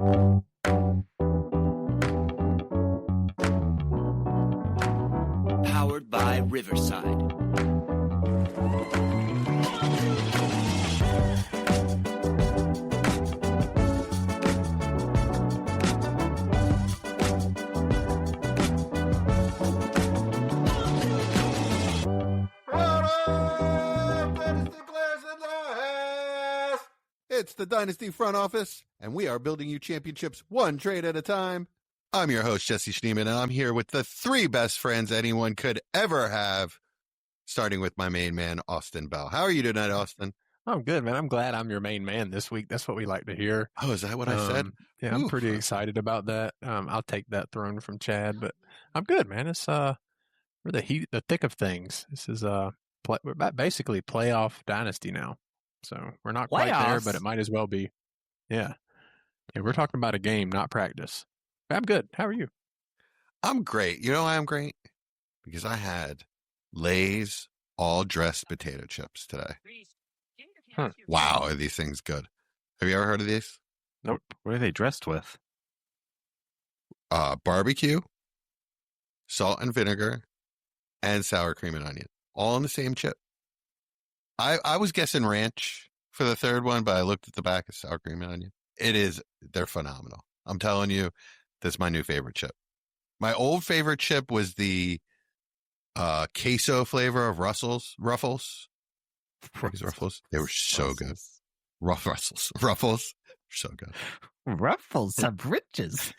Powered by Riverside. It's the Dynasty front office, and we are building you championships one trade at a time. I'm your host, Jesse Schneeman, and I'm here with the three best friends anyone could ever have, starting with my main man, Austin Bell. How are you tonight, Austin? I'm good, man. I'm glad I'm your main man this week. That's what we like to hear. Oh, is that what I said? Yeah, I'm pretty excited about that. I'll take that throne from Chad, but I'm good, man. It's we're the thick of things. This is we're basically playoff dynasty now. So we're not quite there, but it might as well be. Yeah. We're talking about a game, not practice. I'm good. How are you? I'm great. You know why I'm great? Because I had Lay's all-dressed potato chips today. Wow, are these things good? Have you ever heard of these? Nope. What are they dressed with? Barbecue, salt and vinegar, and sour cream and onion. All in the same chip. I was guessing ranch for the third one, but I looked at the back of sour cream and onion. They're phenomenal. I'm telling you, that's my new favorite chip. My old favorite chip was the queso flavor of Ruffles. They were so good. Ruffles. So good. Ruffles have riches.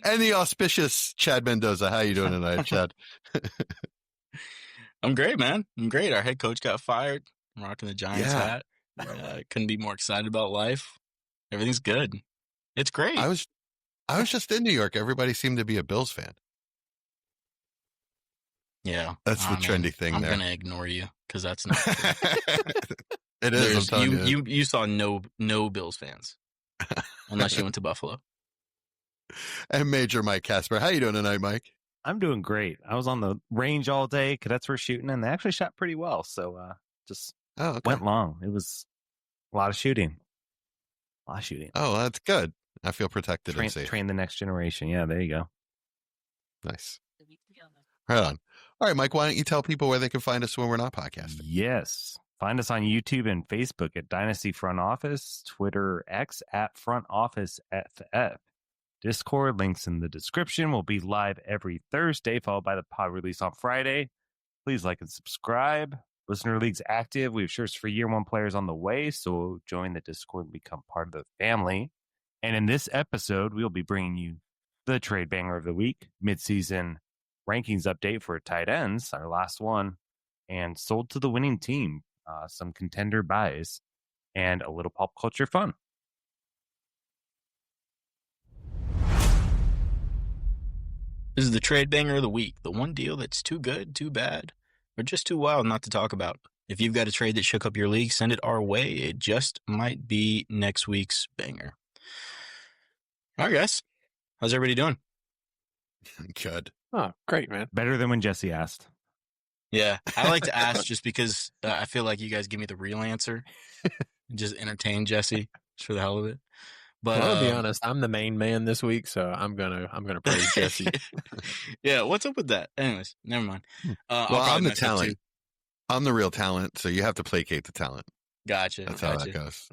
And the auspicious Chad Mendoza. How you doing tonight, Chad? I'm great, man. I'm great. Our head coach got fired. I'm rocking the Giants hat. Couldn't be more excited about life. Everything's good. It's great. I was just in New York. Everybody seemed to be a Bills fan. Yeah. That's the trendy thing I'm there. going to ignore you because that's not true. It is. I'm telling you. You saw no Bills fans unless you went to Buffalo. And Major Mike Casper. How you doing tonight, Mike? I'm doing great. I was on the range all day. Cadets were shooting, and they actually shot pretty well. So went long. It was a lot of shooting. Oh, that's good. I feel protected and safe. Train the next generation. Yeah, there you go. Nice. Right on. All right, Mike, why don't you tell people where they can find us when we're not podcasting? Yes. Find us on YouTube and Facebook at Dynasty Front Office, Twitter X at Front Office FF. Discord, links in the description. Will be live every Thursday, followed by the pod release on Friday. Please like and subscribe. Listener League's active. We have shirts for year one players on the way, so join the Discord and become part of the family. And in this episode, we'll be bringing you the trade banger of the week, midseason rankings update for tight ends, our last one, and sold to the winning team, some contender buys, and a little pop culture fun. This is the trade banger of the week. The one deal that's too good, too bad, or just too wild not to talk about. If you've got a trade that shook up your league, send it our way. It just might be next week's banger. All right, guys. How's everybody doing? Good. Oh, great, man. Better than when Jesse asked. Yeah, I like to ask just because I feel like you guys give me the real answer and just entertain Jesse just for the hell of it. But I'll be honest, I'm the main man this week, so I'm gonna praise Jesse. Yeah, what's up with that? Anyways, never mind. I'm the talent. I'm the real talent, so you have to placate the talent. Gotcha. That's how that goes.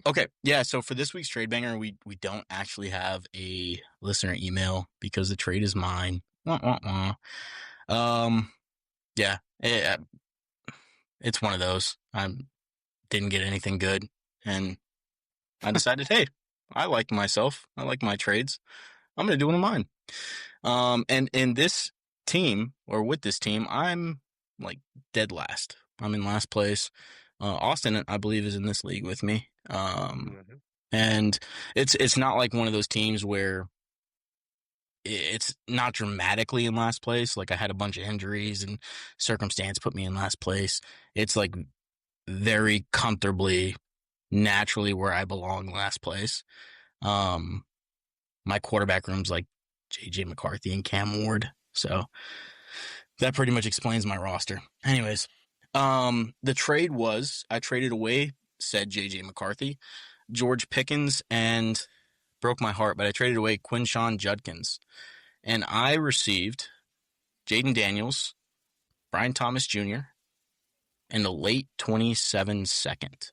Okay. Yeah. So for this week's trade banger, we don't actually have a listener email because the trade is mine. Yeah. It's one of those. I didn't get anything good, and I decided, hey, I like myself. I like my trades. I'm going to do one of mine. And in this team, or with this team, I'm like dead last. I'm in last place. Austin, I believe, is in this league with me. And it's not like one of those teams where it's not dramatically in last place. Like I had a bunch of injuries and circumstance put me in last place. It's like very comfortably, naturally where I belong last place. My quarterback room's like JJ McCarthy and Cam Ward. So that pretty much explains my roster. Anyways, the trade was I traded away said JJ McCarthy George Pickens and broke my heart, but I traded away Quinshon Judkins. And I received Jaden Daniels, Brian Thomas Jr., and a late 27 second.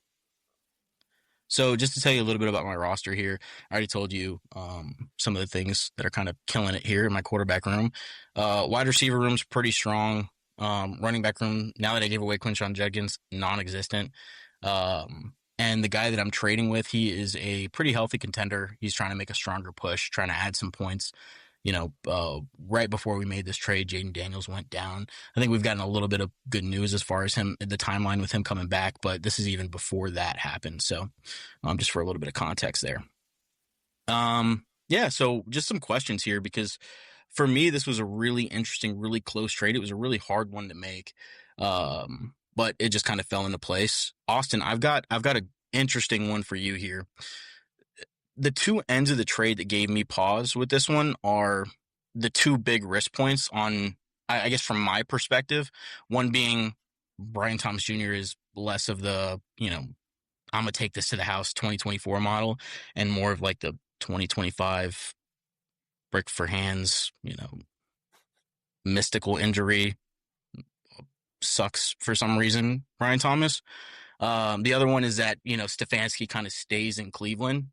So just to tell you a little bit about my roster here, I already told you some of the things that are kind of killing it here in my quarterback room. Wide receiver room's pretty strong. Running back room, now that I gave away Quinshon Judkins, non-existent. And the guy that I'm trading with, he is a pretty healthy contender. He's trying to make a stronger push, trying to add some points. Right before we made this trade, Jaden Daniels went down. I think we've gotten a little bit of good news as far as the timeline with him coming back, but this is even before that happened. So just for a little bit of context there. So just some questions here, because for me, this was a really interesting, really close trade. It was a really hard one to make, but it just kind of fell into place. Austin, I've got an interesting one for you here. The two ends of the trade that gave me pause with this one are the two big risk points on, I guess, from my perspective. One being Brian Thomas Jr. is less of the, I'm going to take this to the house 2024 model, and more of like the 2025 brick for hands, mystical injury, sucks for some reason, Brian Thomas. The other one is that, Stefanski kind of stays in Cleveland.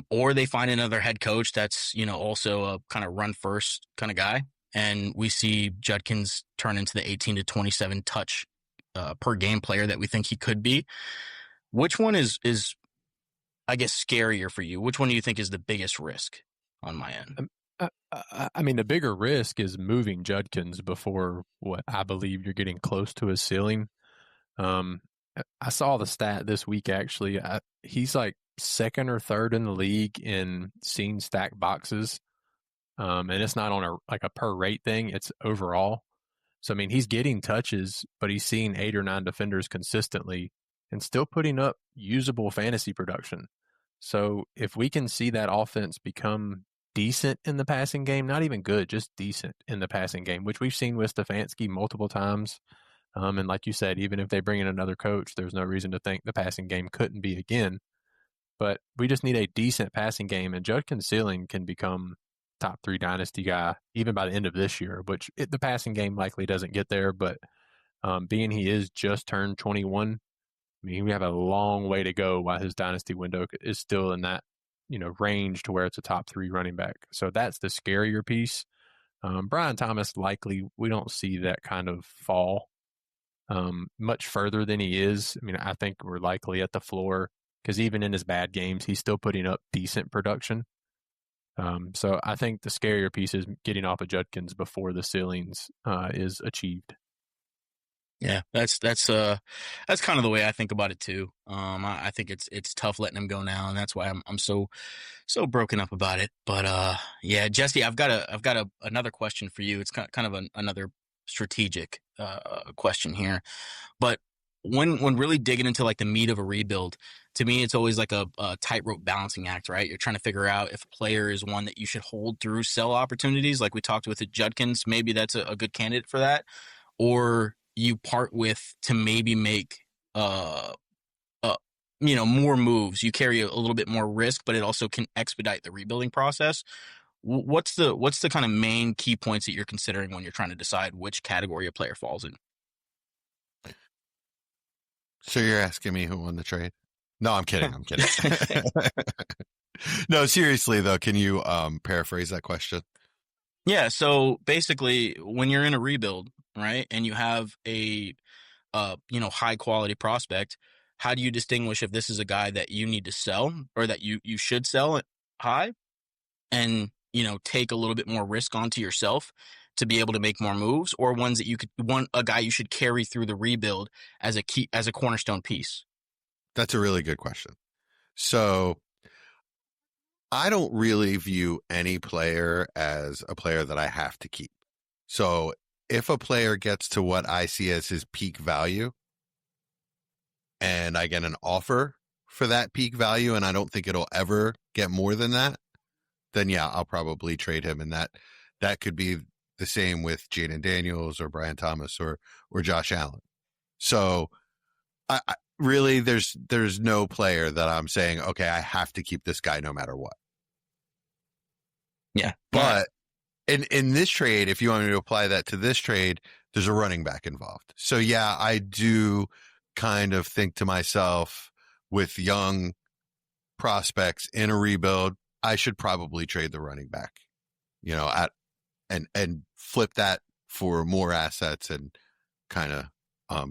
Or they find another head coach that's, also a kind of run first kind of guy. And we see Judkins turn into the 18 to 27 touch per game player that we think he could be. Which one is I guess, scarier for you? Which one do you think is the biggest risk on my end? I mean, the bigger risk is moving Judkins before what I believe you're getting close to his ceiling. I saw the stat this week, actually. He's like second or third in the league in seen stack boxes. And it's not on a per rate thing. It's overall. So, I mean, he's getting touches, but he's seeing 8 or 9 defenders consistently and still putting up usable fantasy production. So if we can see that offense become decent in the passing game, not even good, just decent in the passing game, which we've seen with Stefanski multiple times. And like you said, even if they bring in another coach, there's no reason to think the passing game couldn't be again. But we just need a decent passing game, and Judkins' ceiling can become top 3 dynasty guy even by the end of this year, which the passing game likely doesn't get there. But being he is just turned 21, I mean, we have a long way to go while his dynasty window is still in that, range to where it's a top 3 running back. So that's the scarier piece. Brian Thomas, likely we don't see that kind of fall much further than he is. I mean, I think we're likely at the floor, because even in his bad games, he's still putting up decent production. So I think the scarier piece is getting off of Judkins before the ceilings is achieved. Yeah, that's kind of the way I think about it too. I think it's tough letting him go now, and that's why I'm so broken up about it. But yeah, Jesse, I've got another question for you. It's kind of another strategic question here, but when really digging into like the meat of a rebuild, to me, it's always like a tightrope balancing act, right? You're trying to figure out if a player is one that you should hold through sell opportunities, like we talked with Judkins. Maybe that's a good candidate for that, or you part with to maybe make more moves. You carry a little bit more risk, but it also can expedite the rebuilding process. What's the kind of main key points that you're considering when you're trying to decide which category a player falls in? So you're asking me who won the trade? No, I'm kidding. No, seriously though, can you paraphrase that question? Yeah. So basically, when you're in a rebuild, right, and you have a high quality prospect, how do you distinguish if this is a guy that you need to sell or that you should sell it high and take a little bit more risk onto yourself to be able to make more moves, or ones that a guy you should carry through the rebuild as a cornerstone piece? That's a really good question. So I don't really view any player as a player that I have to keep. So if a player gets to what I see as his peak value and I get an offer for that peak value and I don't think it'll ever get more than that, then yeah, I'll probably trade him. And that could be the same with Jaden Daniels or Brian Thomas or Josh Allen. So really, there's no player that I'm saying, okay, I have to keep this guy no matter what. Yeah. But in this trade, if you want me to apply that to this trade, there's a running back involved. So yeah, I do kind of think to myself, with young prospects in a rebuild, I should probably trade the running back, and flip that for more assets and kind of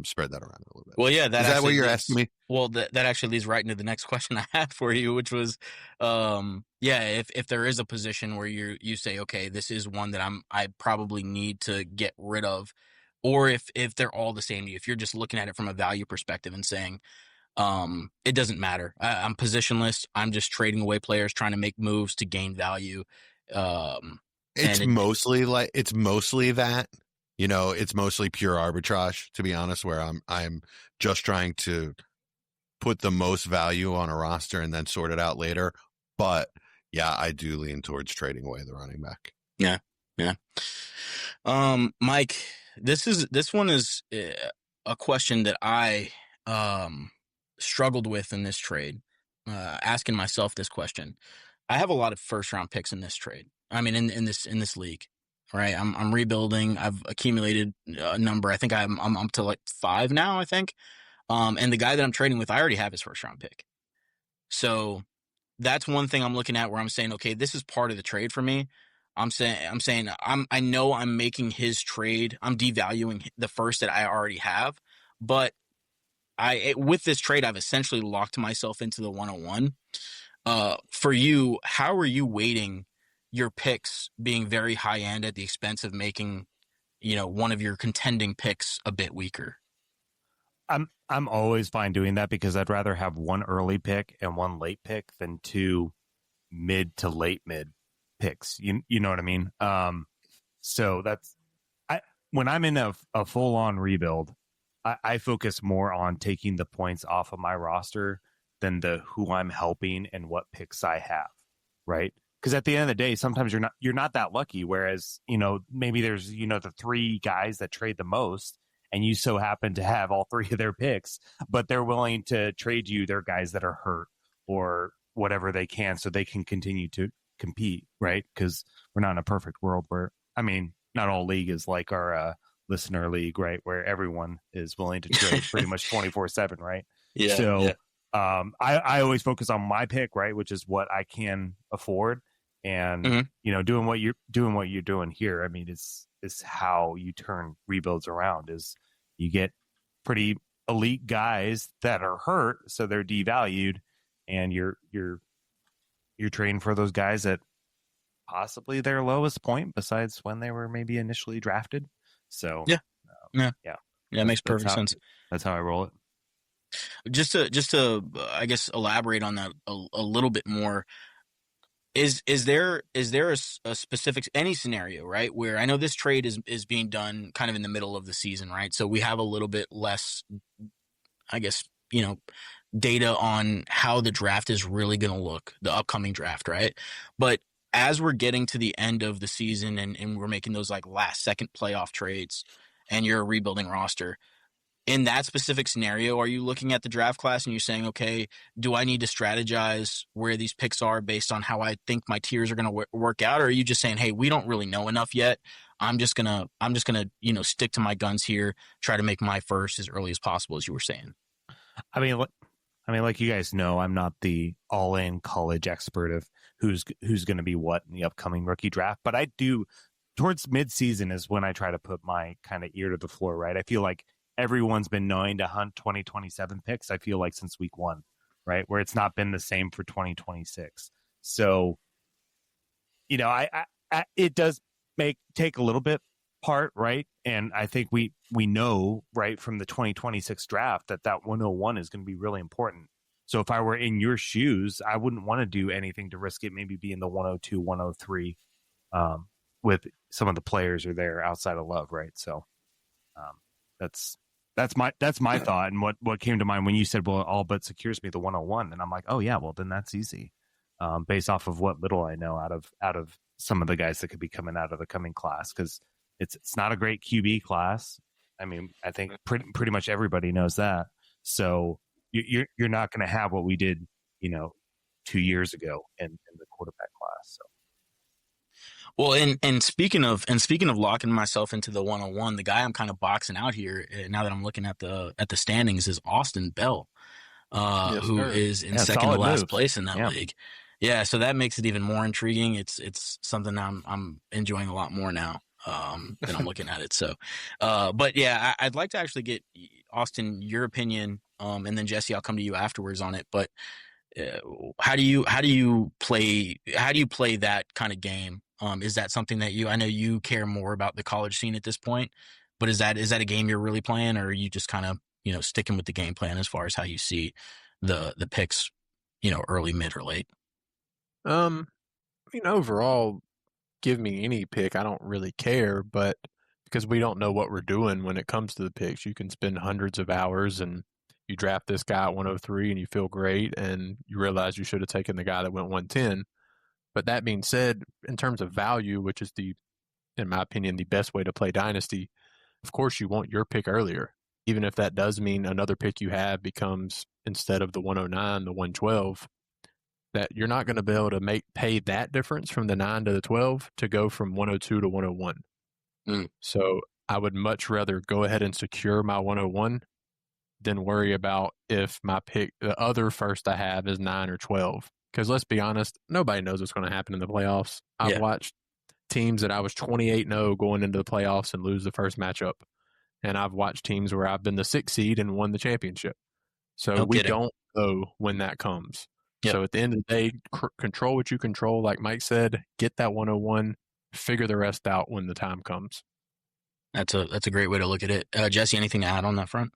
spread that around a little bit. Well, yeah, is that what you're asking me? Well, that actually leads right into the next question I had for you, which was, if there is a position where you say, okay, this is one that I probably need to get rid of, or if they're all the same to you, if you're just looking at it from a value perspective and saying, it doesn't matter. I'm positionless. I'm just trading away players, trying to make moves to gain value. It's mostly that, it's mostly pure arbitrage, to be honest, where I'm just trying to put the most value on a roster and then sort it out later. But yeah, I do lean towards trading away the running back. Yeah. Mike, this one is a question that I struggled with in this trade. Asking myself this question. I have a lot of first round picks in this trade. I mean, in this league, right? I'm rebuilding. I've accumulated a number. I think I'm up to like 5 now, I think. And the guy that I'm trading with, I already have his first round pick. So that's one thing I'm looking at where I'm saying, okay, this is part of the trade for me. I know I'm making his trade. I'm devaluing the first that I already have, but with this trade, I've essentially locked myself into the 101. For you, how are you weighting your picks being very high end at the expense of making, one of your contending picks a bit weaker? I'm always fine doing that because I'd rather have one early pick and one late pick than 2 mid to late mid picks. You know what I mean? So when I'm in a full on rebuild, I focus more on taking the points off of my roster than who I'm helping and what picks I have, right? Because at the end of the day, sometimes you're not that lucky. Whereas, maybe there's, the 3 guys that trade the most and you so happen to have all 3 of their picks, but they're willing to trade you their guys that are hurt or whatever they can so they can continue to compete, right? Because we're not in a perfect world where, not all league is like our listener league, right? Where everyone is willing to trade pretty much 24/7, right? Yeah. So yeah. I always focus on my pick, right, which is what I can afford, and doing what you're doing here. I mean, is how you turn rebuilds around. Is you get pretty elite guys that are hurt, so they're devalued, and you're trading for those guys at possibly their lowest point, besides when they were maybe initially drafted. So yeah, it makes perfect sense. That's how I roll it. Just to I guess elaborate on that a little bit more. Is there a specific any scenario, right, where I know this trade is being done kind of in the middle of the season, right? So we have a little bit less, I guess, data on how the draft is really going to look, the upcoming draft, right? But as we're getting to the end of the season and we're making those like last second playoff trades and you're a rebuilding roster, in that specific scenario, are you looking at the draft class and you're saying, okay, do I need to strategize where these picks are based on how I think my tiers are going to work out? Or are you just saying, hey, we don't really know enough yet. I'm just gonna, stick to my guns here, try to make my first as early as possible, as you were saying. I mean, like you guys know, I'm not the all-in college expert of who's going to be what in the upcoming rookie draft, but I do towards midseason is when I try to put my kind of ear to the floor, right? I feel like everyone's been knowing to hunt 2027 picks, I feel like, since week 1, right? Where it's not been the same for 2026. So, I it does take a little bit part, right? And I think we know, right, from the 2026 draft that 101 is going to be really important. So if I were in your shoes, I wouldn't want to do anything to risk it maybe being the 102, 103 with some of the players are there outside of Love, right? So that's my thought. And what came to mind when you said, well, all but secures me the 101. And I'm like, oh yeah, well then that's easy. Based off of what little I know out of some of the guys that could be coming out of the coming class. Cause it's not a great QB class. I mean, I think pretty much everybody knows that. So you're not going to have what we did, 2 years ago in the quarterback class. So. Well, and speaking of locking myself into the 101, the guy I'm kind of boxing out here now that I'm looking at the standings is Austin Bell, who is in second to last place in that league. Yeah, so that makes it even more intriguing. It's something I'm enjoying a lot more now than I'm looking at it. So, but yeah, I'd like to actually get Austin your opinion, and then Jesse, I'll come to you afterwards on it. But how do you play that kind of game? Is that something that I know you care more about the college scene at this point, but is that a game you're really playing, or are you just kind of, sticking with the game plan as far as how you see the picks, early, mid, or late? Overall, give me any pick. I don't really care, but because we don't know what we're doing when it comes to the picks, you can spend hundreds of hours and you draft this guy at 103 and you feel great and you realize you should have taken the guy that went 110. But that being said, in terms of value, which is in my opinion, the best way to play Dynasty, of course you want your pick earlier. Even if that does mean another pick you have becomes, instead of the 109, the 112, that you're not going to be able to pay that difference from the 9 to the 12 to go from 102 to 101. So I would much rather go ahead and secure my 101 than worry about if my pick, the other first I have, is 9 or 12. Because let's be honest, nobody knows what's going to happen in the playoffs. I've watched teams that I was 28-0 going into the playoffs and lose the first matchup. And I've watched teams where I've been the 6th seed and won the championship. So we don't know when that comes. Yep. So at the end of the day, control what you control. Like Mike said, get that 101, figure the rest out when the time comes. That's a great way to look at it. Jesse, anything to add on that front?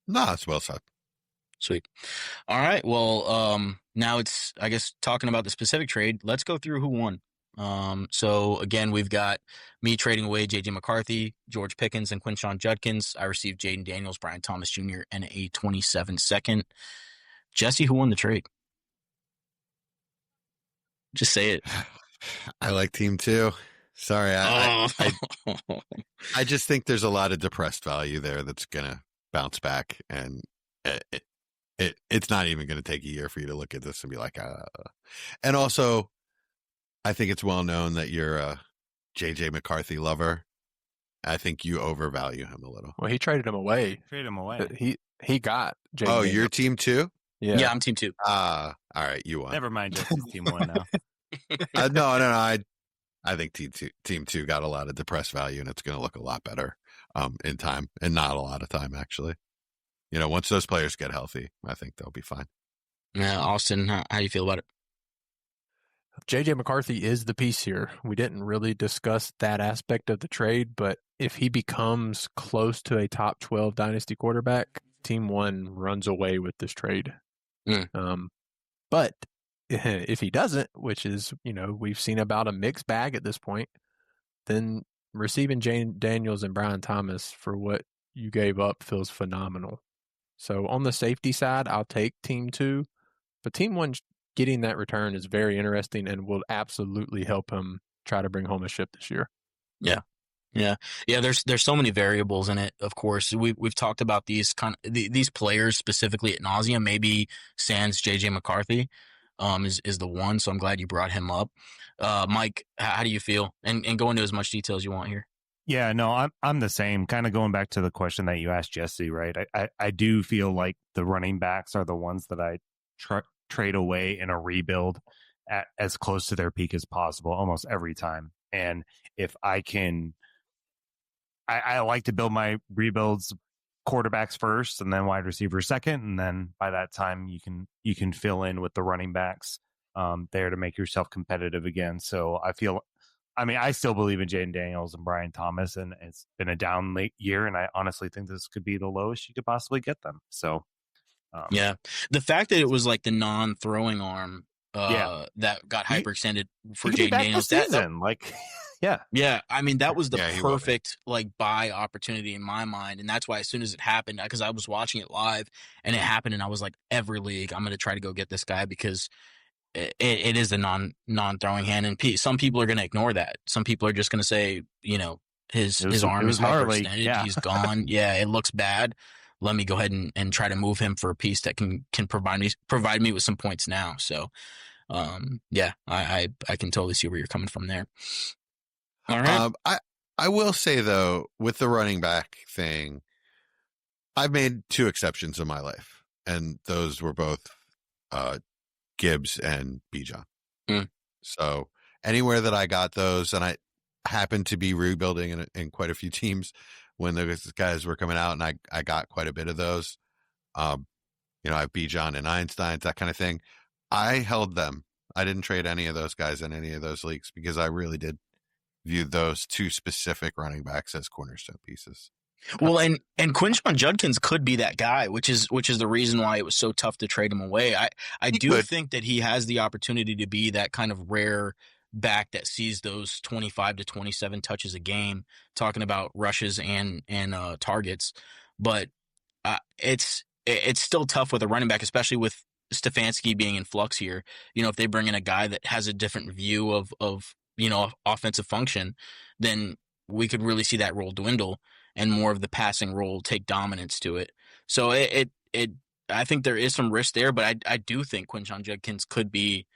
No, it's well said. Sweet. All right. Well, now it's, I guess, talking about the specific trade. Let's go through who won. So again, we've got me trading away J.J. McCarthy, George Pickens, and Quinshon Judkins. I received Jaden Daniels, Brian Thomas Jr., and a 27 second. Jesse, who won the trade? Just say it. I like team 2. Sorry. I just think there's a lot of depressed value there that's going to bounce back, and it's not even going to take a year for you to look at this and be like, And also, I think it's well known that you're a J.J. McCarthy lover. I think you overvalue him a little. Well, he traded him away. He got J.J. Oh, you're team 2? Yeah, I'm team 2. All right, you won. Never mind, Jesse's team 1 now. No. I think team 2 got a lot of depressed value, and it's going to look a lot better in time, and not a lot of time, actually. Once those players get healthy, I think they'll be fine. Yeah, Austin, how do you feel about it? J.J. McCarthy is the piece here. We didn't really discuss that aspect of the trade, but if he becomes close to a top 12 dynasty quarterback, team 1 runs away with this trade. But if he doesn't, which is, we've seen about a mixed bag at this point, then receiving Jane Daniels and Brian Thomas for what you gave up feels phenomenal. So on the safety side, I'll take team 2, but team 1 getting that return is very interesting and will absolutely help him try to bring home a ship this year. Yeah. There's so many variables in it. Of course, we've talked about these these players specifically at nauseum. Maybe sans JJ McCarthy is the one. So I'm glad you brought him up. Mike, how do you feel? And go into as much detail as you want here. Yeah, no, I'm the same. Kind of going back to the question that you asked Jesse, right? I do feel like the running backs are the ones that I trade away in a rebuild at as close to their peak as possible almost every time. And if I can, I like to build my rebuilds quarterbacks first and then wide receivers second. And then by that time you can fill in with the running backs there to make yourself competitive again. So I still believe in Jaden Daniels and Brian Thomas, and it's been a down late year. And I honestly think this could be the lowest you could possibly get them. So, yeah, the fact that it was like the non-throwing arm that got hyperextended for Jaden Daniels, yeah. I mean, that was the perfect buy opportunity in my mind, and that's why as soon as it happened, because I was watching it live and it happened, and I was like, every league, I'm going to try to go get this guy because it is the non-throwing hand, and some people are going to ignore that. Some people are just going to say, his arm is hyperextended, he's gone. Yeah, it looks bad. let me go ahead and try to move him for a piece that can provide me with some points now. So, yeah, I can totally see where you're coming from there. All right. I will say though, with the running back thing, I've made 2 exceptions in my life, and those were both Gibbs and Bijan. So anywhere that I got those, and I happened to be rebuilding in quite a few teams when those guys were coming out, and I got quite a bit of those. I have Bijan and Einstein, that kind of thing. I held them. I didn't trade any of those guys in any of those leagues because I really did view those 2 specific running backs as cornerstone pieces. Well, and Quinshon Judkins could be that guy, which is the reason why it was so tough to trade him away. I do think that he has the opportunity to be that kind of rare back that sees those 25 to 27 touches a game, talking about rushes and targets. But it's still tough with a running back, especially with Stefanski being in flux here. If they bring in a guy that has a different view of offensive function, then we could really see that role dwindle and more of the passing role take dominance to it. So I think there is some risk there, but I do think Quinshon Judkins could be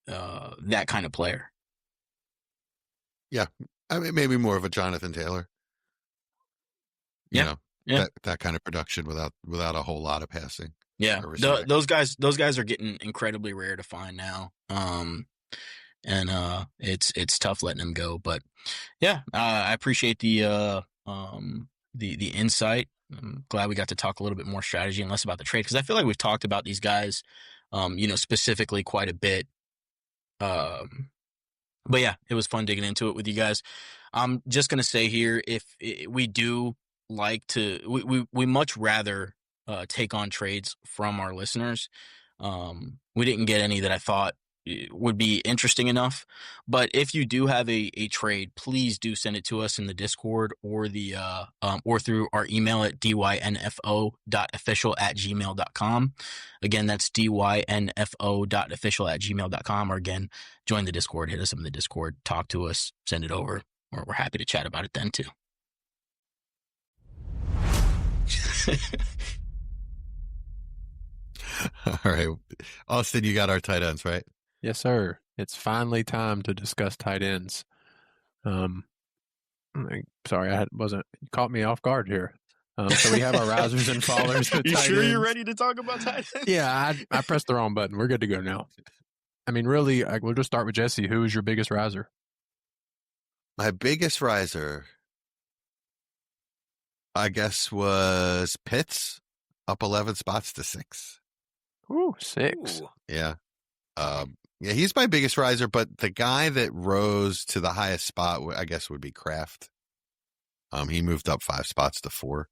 that kind of player. Yeah, I mean, maybe more of a Jonathan Taylor. Yeah. That kind of production without a whole lot of passing. Yeah, those guys are getting incredibly rare to find now. And it's tough letting them go. But yeah, I appreciate the insight. I'm glad we got to talk a little bit more strategy and less about the trade, because I feel like we've talked about these guys, specifically quite a bit. But yeah, it was fun digging into it with you guys. I'm just gonna say here, if we do like to, we much rather take on trades from our listeners. We didn't get any that I thought would be interesting enough, but if you do have a trade, please do send it to us in the Discord or the or through our email at dynfo.official@gmail.com. Again, that's dynfo.official@gmail.com. Or again, join the Discord, hit us up in the Discord, talk to us, send it over. We're happy to chat about it then too. All right, Austin, you got our tight ends, right? Yes, sir. It's finally time to discuss tight ends. Sorry, you caught me off guard here. So we have our risers and fallers. You sure you're ready to talk about tight ends? Yeah, I pressed the wrong button. We're good to go now. I mean, really, we'll just start with Jesse. Who is your biggest riser? My biggest riser, I guess, was Pitts, up 11 spots to 6. Ooh, 6. Ooh. Yeah. Yeah, he's my biggest riser, but the guy that rose to the highest spot, I guess, would be Kraft. He moved up 5 spots to 4.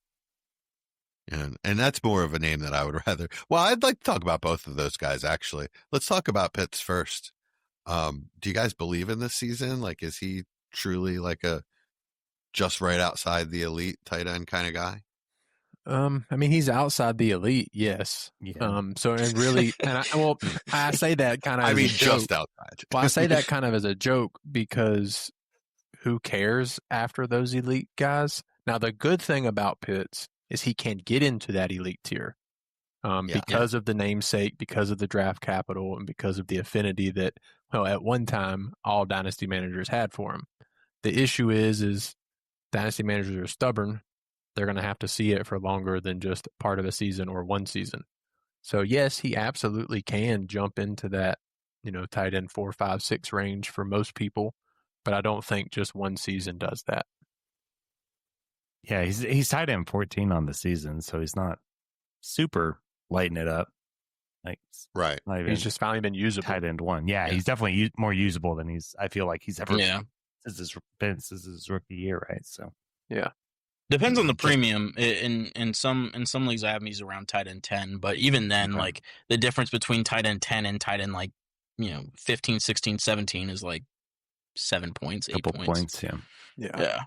And that's more of a name that I would rather. Well, I'd like to talk about both of those guys, actually. Let's talk about Pitts first. Do you guys believe in this season? Like, is he truly like a just right outside the elite tight end kind of guy? I mean, he's outside the elite, yes. Yeah. So it really, I say that kind of. I mean, as a joke. just outside. Well, I say that kind of as a joke because who cares after those elite guys? Now, the good thing about Pitts is he can get into that elite tier because of the namesake, because of the draft capital, and because of the affinity that, well, at one time all dynasty managers had for him. The issue is dynasty managers are stubborn. They're going to have to see it for longer than just part of a season or one season. So yes, he absolutely can jump into that, tight end 4, 5, 6 range for most people, but I don't think just one season does that. Yeah, he's tight end 14 on the season, so he's not super lighting it up. Like, right. He's just finally been usable. Tight end 1. Yeah, he's definitely more usable than I feel like he's ever since his rookie year, right? So yeah. Depends on the premium. In some leagues, I have him used around tight end 10, but even then, like the difference between tight end 10 and tight end 15, 16, 17 is like 7 points, 8 points. Yeah.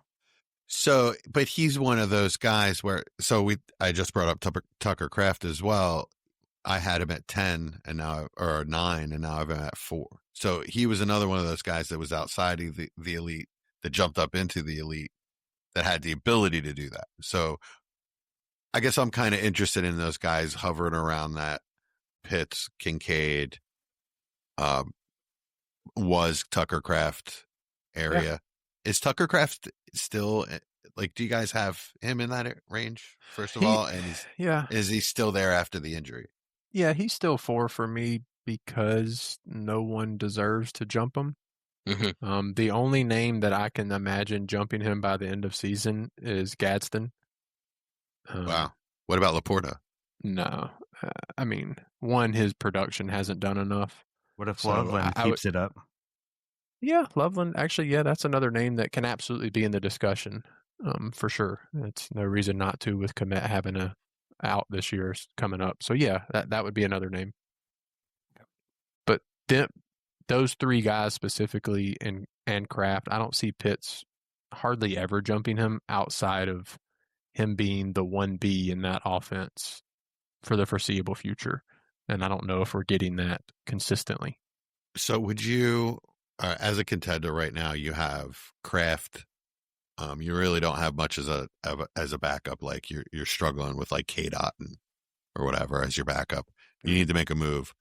So, but he's one of those guys where. I just brought up Tucker Kraft as well. I had him at 10 or 9, and now I've him at 4. So he was another one of those guys that was outside of the elite that jumped up into the elite, that had the ability to do that. So I guess I'm kind of interested in those guys hovering around that Pitts, Kincaid, was Tucker Craft area. Is Tucker Craft still like? Do you guys have him in that range? First of all, and is he still there after the injury? Yeah, he's still 4 for me because no one deserves to jump him. Mm-hmm. The only name that I can imagine jumping him by the end of season is Gadsden. Wow. What about Laporta? No. I mean, one, his production hasn't done enough. What if So Loveland keeps it up? Yeah, Loveland. Actually, yeah, that's another name that can absolutely be in the discussion, for sure. It's no reason not to with Kmet having a out this year coming up. So yeah, that would be another name. But those 3 guys specifically and Kraft, I don't see Pitts hardly ever jumping him outside of him being the 1B in that offense for the foreseeable future. And I don't know if we're getting that consistently. So would you, as a contender right now, you have Kraft. You really don't have much as a backup. Like you're struggling with like K-Dot or whatever as your backup. You need to make a move.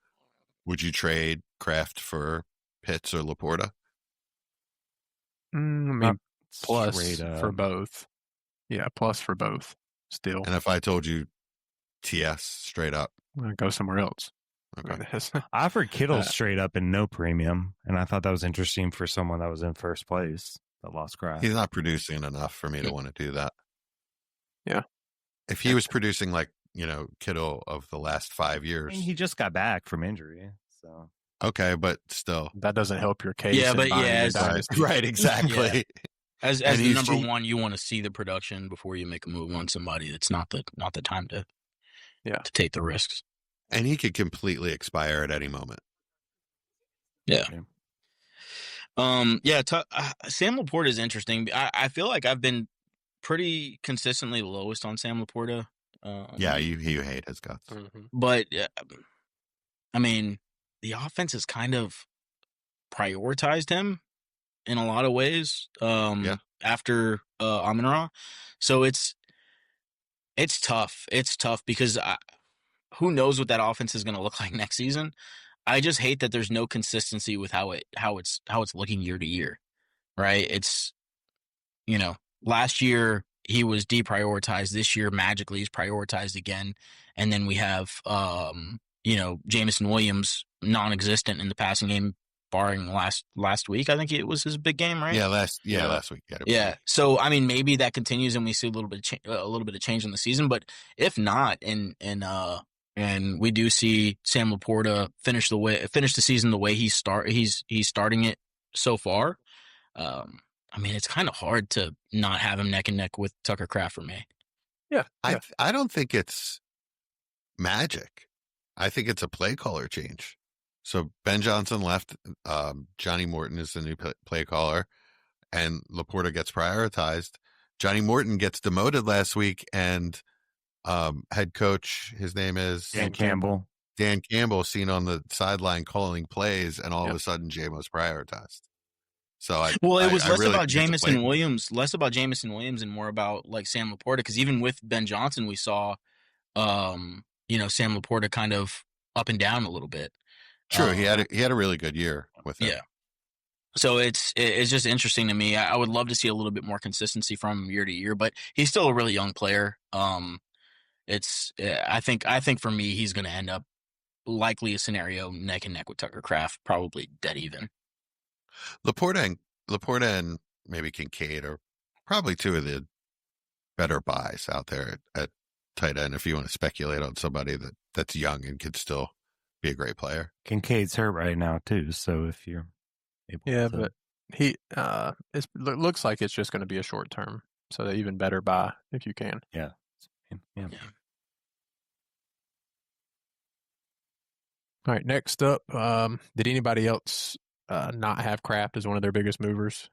Would you trade Kraft for Pitts or Laporta? I mean, plus for both. Yeah, plus for both still. And if I told you TS straight up? I'm going to go somewhere else. Okay. I offered Kittle straight up and no premium, and I thought that was interesting for someone that was in first place that lost Kraft. He's not producing enough for me to want to do that. Yeah. If he was producing like, Kittle of the last 5 years. I mean, he just got back from injury, so. Okay, but still. That doesn't help your case. Yeah, but right, exactly. Yeah. As the number one, you want to see the production before you make a move on somebody. That's not the time to take the risks. And he could completely expire at any moment. Yeah. Sam Laporta is interesting. I feel like I've been pretty consistently lowest on Sam Laporta. You hate his guts. Mm-hmm. But, I mean, the offense has kind of prioritized him in a lot of ways after Amon-Ra. So it's tough. It's tough because who knows what that offense is going to look like next season. I just hate that there's no consistency with how it's looking year to year, right? It's, last year he was deprioritized. This year, magically, he's prioritized again. And then we have, Jameson Williams non-existent in the passing game, barring last week. I think it was his big game, right? Yeah, last week. Yeah. So I mean, maybe that continues and we see a little bit of change in the season. But if not, and we do see Sam Laporta finish the season the way he's starting it so far. I mean, it's kind of hard to not have him neck and neck with Tucker Kraft for me. Yeah. I don't think it's magic. I think it's a play caller change. So Ben Johnson left. Johnny Morton is the new play caller, and Laporta gets prioritized. Johnny Morton gets demoted last week, and head coach, his name is Dan Campbell. Dan Campbell, seen on the sideline calling plays, and all of a sudden, JMO's prioritized. So it was less about Jameson Williams, and more about like Sam Laporta. Because even with Ben Johnson, we saw, Sam Laporta kind of up and down a little bit. True, he had a really good year with him. Yeah. So it's just interesting to me. I would love to see a little bit more consistency from him year to year, but he's still a really young player. I think for me, he's going to end up likely a scenario neck and neck with Tucker Kraft, probably dead even. Laporta and maybe Kincaid are probably two of the better buys out there at tight end. If you want to speculate on somebody that's young and could still be a great player. Kincaid's hurt right now too, so if you're able but he it looks like it's just going to be a short term, so even better buy if you can. Yeah. All right, next up, did anybody else not have Kraft as one of their biggest movers?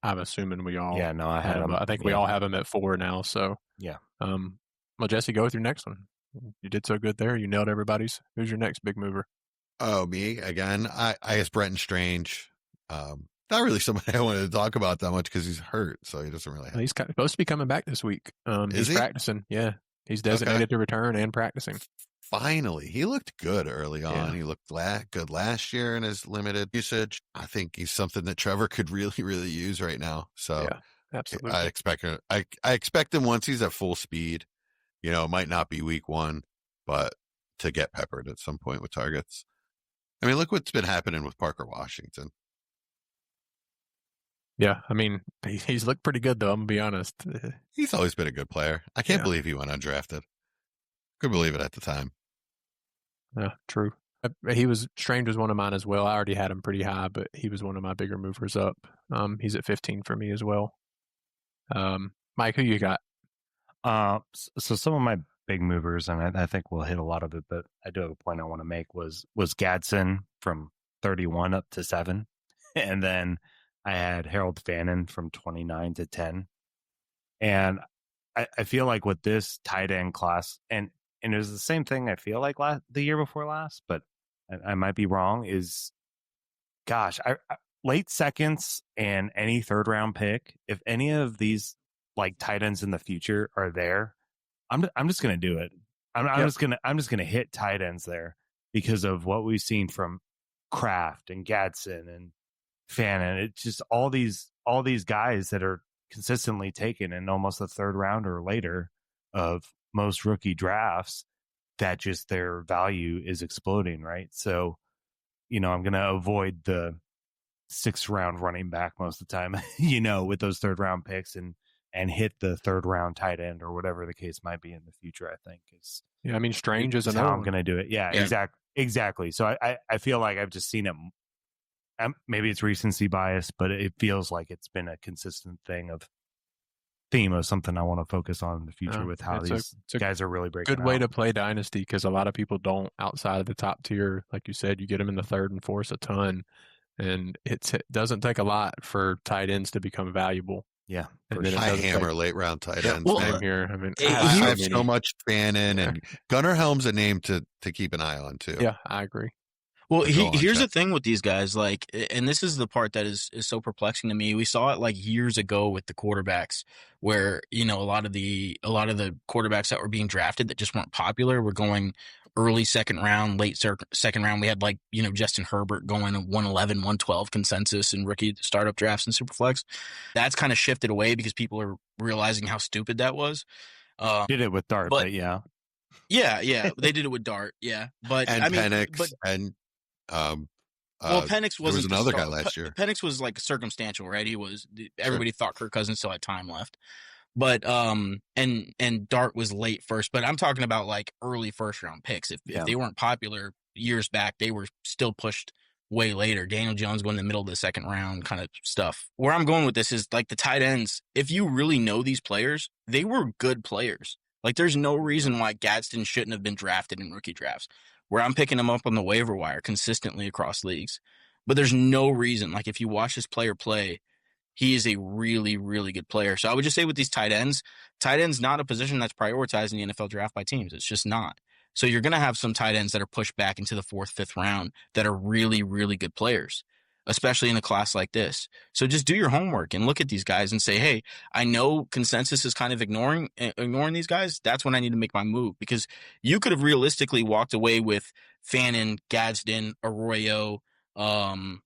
I'm assuming we all. Yeah, no, I had him. I think we all have him at 4 now. So yeah. Well, Jesse, go with your next one. You did so good there. You nailed everybody's. Who's your next big mover? Oh, me again. I guess Brenton Strange. Not really somebody I wanted to talk about that much because he's hurt, so he doesn't really have. He's supposed to be coming back this week. He's practicing. Yeah. He's designated to return and practicing. Finally, he looked good early on. Yeah. He looked good last year in his limited usage. I think he's something that Trevor could really, really use right now. So Yeah, absolutely. I expect him once he's at full speed. You know, it might not be week 1, but to get peppered at some point with targets. I mean, look what's been happening with Parker Washington. Yeah, I mean, he's looked pretty good, though, I'm going to be honest. He's always been a good player. I can't believe he went undrafted. Couldn't believe it at the time. Yeah, true. Strange was one of mine as well. I already had him pretty high, but he was one of my bigger movers up. He's at 15 for me as well. Mike, who you got? So some of my big movers, and I think we'll hit a lot of it, but I do have a point I want to make was Gadsden from 31 up to 7. And then I had Harold Fannin from 29 to 10. And I feel like with this tight end class, and it was the same thing I feel like the year before last, but I might be wrong, is, gosh, I late seconds and any third round pick, if any of these like tight ends in the future are there, I'm just gonna do it. I'm just gonna hit tight ends there because of what we've seen from Kraft and Gadsden and Fannin. It's just all these guys that are consistently taken in almost the third round or later of most rookie drafts, that just their value is exploding, right? So, you know, I'm gonna avoid the 6th round running back most of the time, you know, with those third round picks and hit the third round tight end or whatever the case might be in the future. I think is I mean, Strange is how I'm going to do it. Yeah. Exactly. So I feel like I've just seen it. Maybe it's recency bias, but it feels like it's been a consistent theme of something I want to focus on in the future with how these guys are really breaking. Good way to play Dynasty, because a lot of people don't outside of the top tier. Like you said, you get them in the 3rd and 4th a ton, and it doesn't take a lot for tight ends to become valuable. Yeah, I hammer late round tight ends. Well, same here. I mean, I have so much Fannin, and Gunnar Helm's a name to keep an eye on too. Yeah, I agree. Well, here's the thing with these guys, like, and this is the part that is so perplexing to me. We saw it like years ago with the quarterbacks, where, you know, a lot of the quarterbacks that were being drafted that just weren't popular were going early 2nd round, late 2nd round. We had, like, you know, Justin Herbert going 111, 112 consensus in rookie startup drafts and Superflex. That's kind of shifted away because people are realizing how stupid that was. Did it with Dart, but yeah. Yeah, they did it with Dart, yeah. But and I mean, Penix and Penix wasn't. There was another guy last year. Penix was like circumstantial, right? Everybody thought Kirk Cousins still had time left, but and Dart was late first. But I'm talking about like early 1st round picks. If they weren't popular years back, they were still pushed way later. Daniel Jones going in the middle of the 2nd round kind of stuff. Where I'm going with this is like the tight ends. If you really know these players, they were good players. Like, there's no reason why Gadsden shouldn't have been drafted in rookie drafts, where I'm picking him up on the waiver wire consistently across leagues. But there's no reason. Like, if you watch this player play, he is a really, really good player. So I would just say with these tight ends not a position that's prioritized in the NFL draft by teams. It's just not. So you're going to have some tight ends that are pushed back into the 4th, 5th round that are really, really good players, especially in a class like this. So just do your homework and look at these guys and say, hey, I know consensus is kind of ignoring these guys. That's when I need to make my move, because you could have realistically walked away with Fannin, Gadsden, Arroyo, and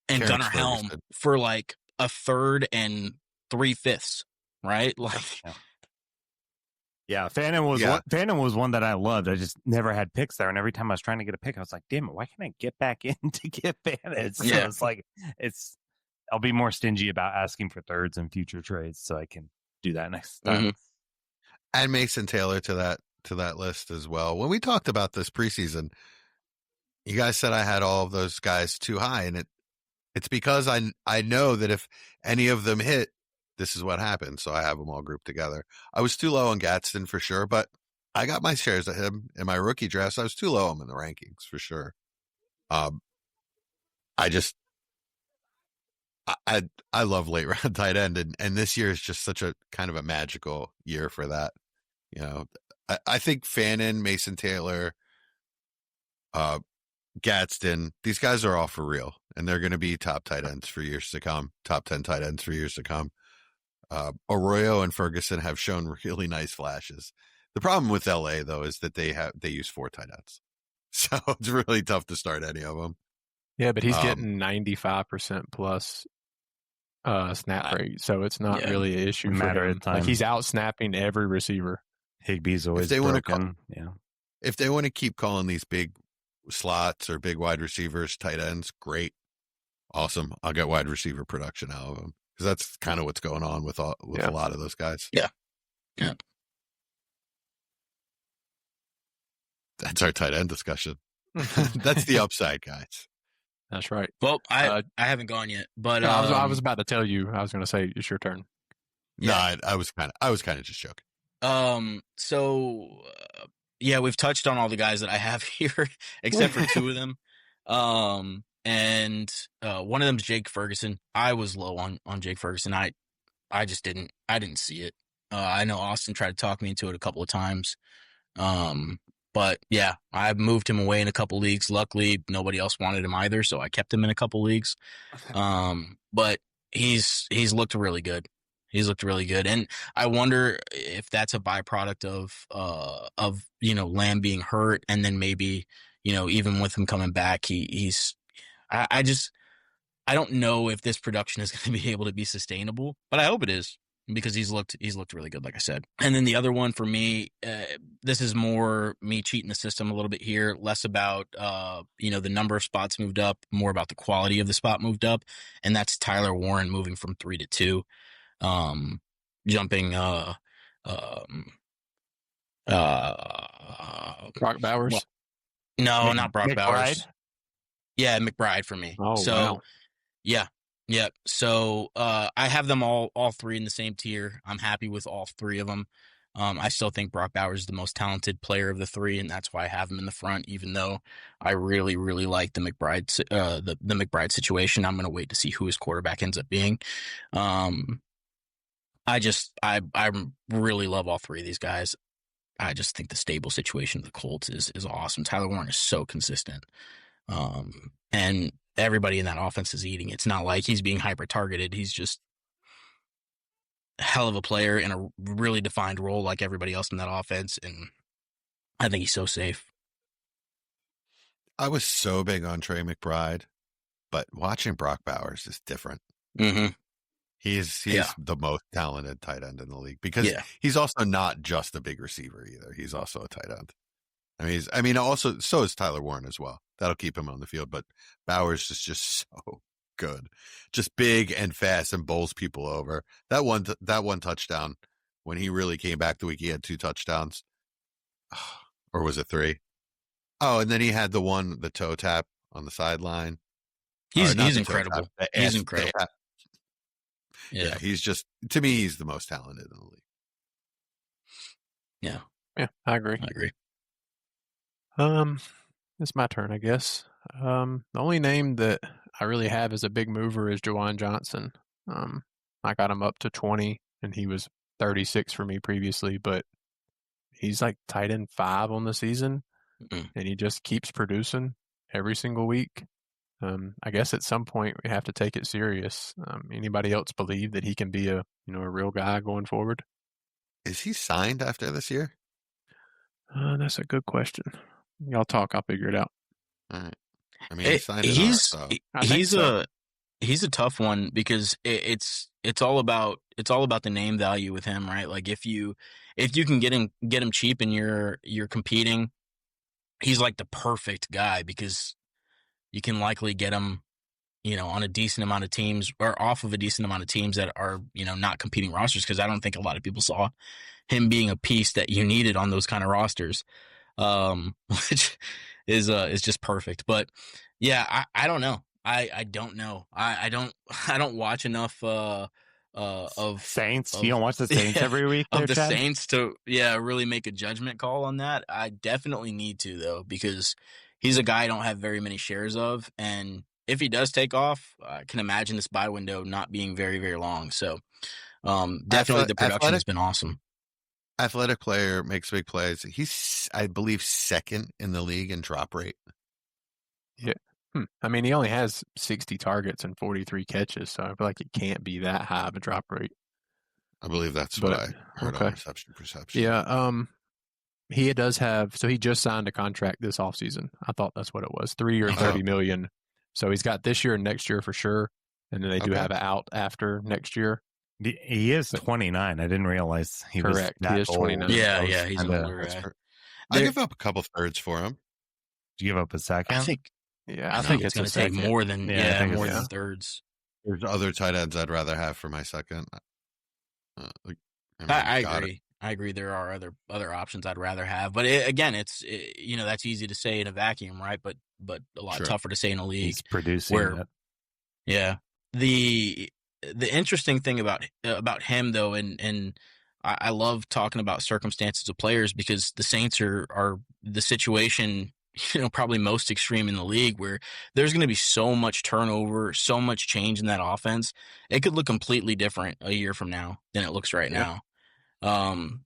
Gunnar Helm for like a 3rd and 3/5, right? Like, yeah, Fannin was one that I loved. I just never had picks there, and every time I was trying to get a pick, I was like, "Damn it, why can't I get back in to get Fannin?" So it's like I'll be more stingy about asking for thirds in future trades, so I can do that next time. Mm-hmm. And Mason Taylor to that list as well. When we talked about this preseason, you guys said I had all of those guys too high, and it's because I know that if any of them hit, this is what happens. So I have them all grouped together. I was too low on Gadsden for sure, but I got my shares of him in my rookie drafts. I was too low on him in the rankings for sure. I love late round tight end, and this year is just such a kind of a magical year for that. You know, I think Fannin, Mason Taylor, Gadsden, these guys are all for real, and they're going to be top tight ends for years to come, top 10 tight ends for years to come. Arroyo and Ferguson have shown really nice flashes The problem with LA though is that they use 4 tight ends, so it's really tough to start any of them. Yeah, but he's getting 95% plus snap rate, so it's not really an issue for him. Like he's out snapping every receiver. Higbee's always broken. If they want to keep calling these big slots or big wide receivers tight ends, great, awesome. I'll get wide receiver production out of them because that's kind of what's going on with a lot of those guys. Yeah. That's our tight end discussion. That's the upside, guys. That's right. Well, I haven't gone yet, but I was about to tell you. I was going to say it's your turn. Yeah. No, I was kind of just joking. Yeah, we've touched on all the guys that I have here, except for 2 of them. And one of them is Jake Ferguson. I was low on Jake Ferguson. I just didn't see it. I know Austin tried to talk me into it a couple of times. But yeah, I moved him away in a couple leagues. Luckily, nobody else wanted him either, so I kept him in a couple leagues. But he's looked really good. He's looked really good, and I wonder if that's a byproduct of Lamb being hurt, and then maybe even with him coming back, I don't know if this production is going to be able to be sustainable, but I hope it is. Because he's looked really good, like I said. And then the other one for me, this is more me cheating the system a little bit here, less about the number of spots moved up, more about the quality of the spot moved up, and that's Tyler Warren moving from 3 to 2, jumping Brock Bowers. No, not Brock McBride? Bowers. Yeah, McBride for me. Oh, so wow. yeah. So I have them all 3 in the same tier. I'm happy with all 3 of them. I still think Brock Bowers is the most talented player of the 3, and that's why I have him in the front. Even though I really, really like the McBride the McBride situation, I'm going to wait to see who his quarterback ends up being. I really love all 3 of these guys. I just think the stable situation of the Colts is awesome. Tyler Warren is so consistent, and everybody in that offense is eating. It's not like he's being hyper targeted. He's just a hell of a player in a really defined role like everybody else in that offense. And I think he's so safe. I was so big on Trey McBride, but watching Brock Bowers is different. Mm-hmm. He's the most talented tight end in the league because he's also not just a big receiver either. He's also a tight end. Also, so is Tyler Warren as well. That'll keep him on the field. But Bowers is just so good, just big and fast and bowls people over. That one touchdown when he really came back the week, he had 2 touchdowns, or was it 3? Oh, and then he had the toe tap on the sideline. He's incredible. He's incredible. Yeah, he's just, to me, he's the most talented in the league. Yeah, I agree. It's my turn, I guess. The only name that I really have as a big mover is Juwan Johnson. I got him up to 20, and he was 36 for me previously, but he's like tight end 5 on the season, and he just keeps producing every single week. I guess at some point we have to take it serious. Anybody else believe that he can be a real guy going forward? Is he signed after this year? That's a good question. Y'all talk. I'll figure it out. All right. I mean, he's a tough one because it's all about the name value with him, right? Like if you can get him cheap and you're competing, he's like the perfect guy because you can likely get him, on a decent amount of teams or off of a decent amount of teams that are, not competing rosters. Cause I don't think a lot of people saw him being a piece that you needed on those kind of rosters. Which is just perfect. But yeah, I don't know. I don't know. I don't watch enough of Saints. You don't watch the Saints every week of the Chad? Saints to really make a judgment call on that. I definitely need to though, because he's a guy I don't have very many shares of, and if he does take off, I can imagine this buy window not being very, very long. So definitely the production has been awesome. Athletic player, makes big plays. He's, I believe, second in the league in drop rate. Yeah. I mean, he only has 60 targets and 43 catches, so I feel like it can't be that high of a drop rate. I believe that's what I heard on reception perception. Yeah. he does have. So he just signed a contract this offseason. I thought that's what it was, 3 year, $30 million. So he's got this year and next year for sure, and then they do have it out after next year. He is 29. I didn't realize he was Correct. that He is old. 29. Yeah, he's an older guy. I give up a couple thirds for him. Did you give up a second? I think it's going to take more than more than thirds. There's other tight ends I'd rather have for my second. I agree. I agree. There are other options I'd rather have, but it's that's easy to say in a vacuum, right? But a lot tougher to say in a league. He's producing. The interesting thing about him though, and I love talking about circumstances of players because the Saints are the situation, probably most extreme in the league where there's going to be so much turnover, so much change in that offense. It could look completely different a year from now than it looks right now.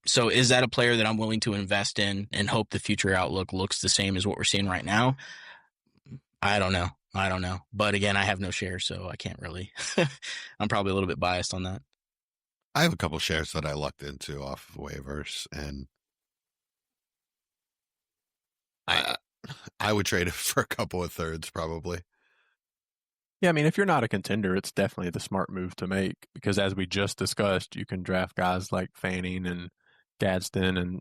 So is that a player that I'm willing to invest in and hope the future outlook looks the same as what we're seeing right now? I don't know. But again, I have no shares, so I can't really. I'm probably a little bit biased on that. I have a couple shares that I lucked into off of waivers, and I would trade it for a couple of thirds probably. Yeah, I mean, if you're not a contender, it's definitely the smart move to make because as we just discussed, you can draft guys like Fanning and Gadsden and,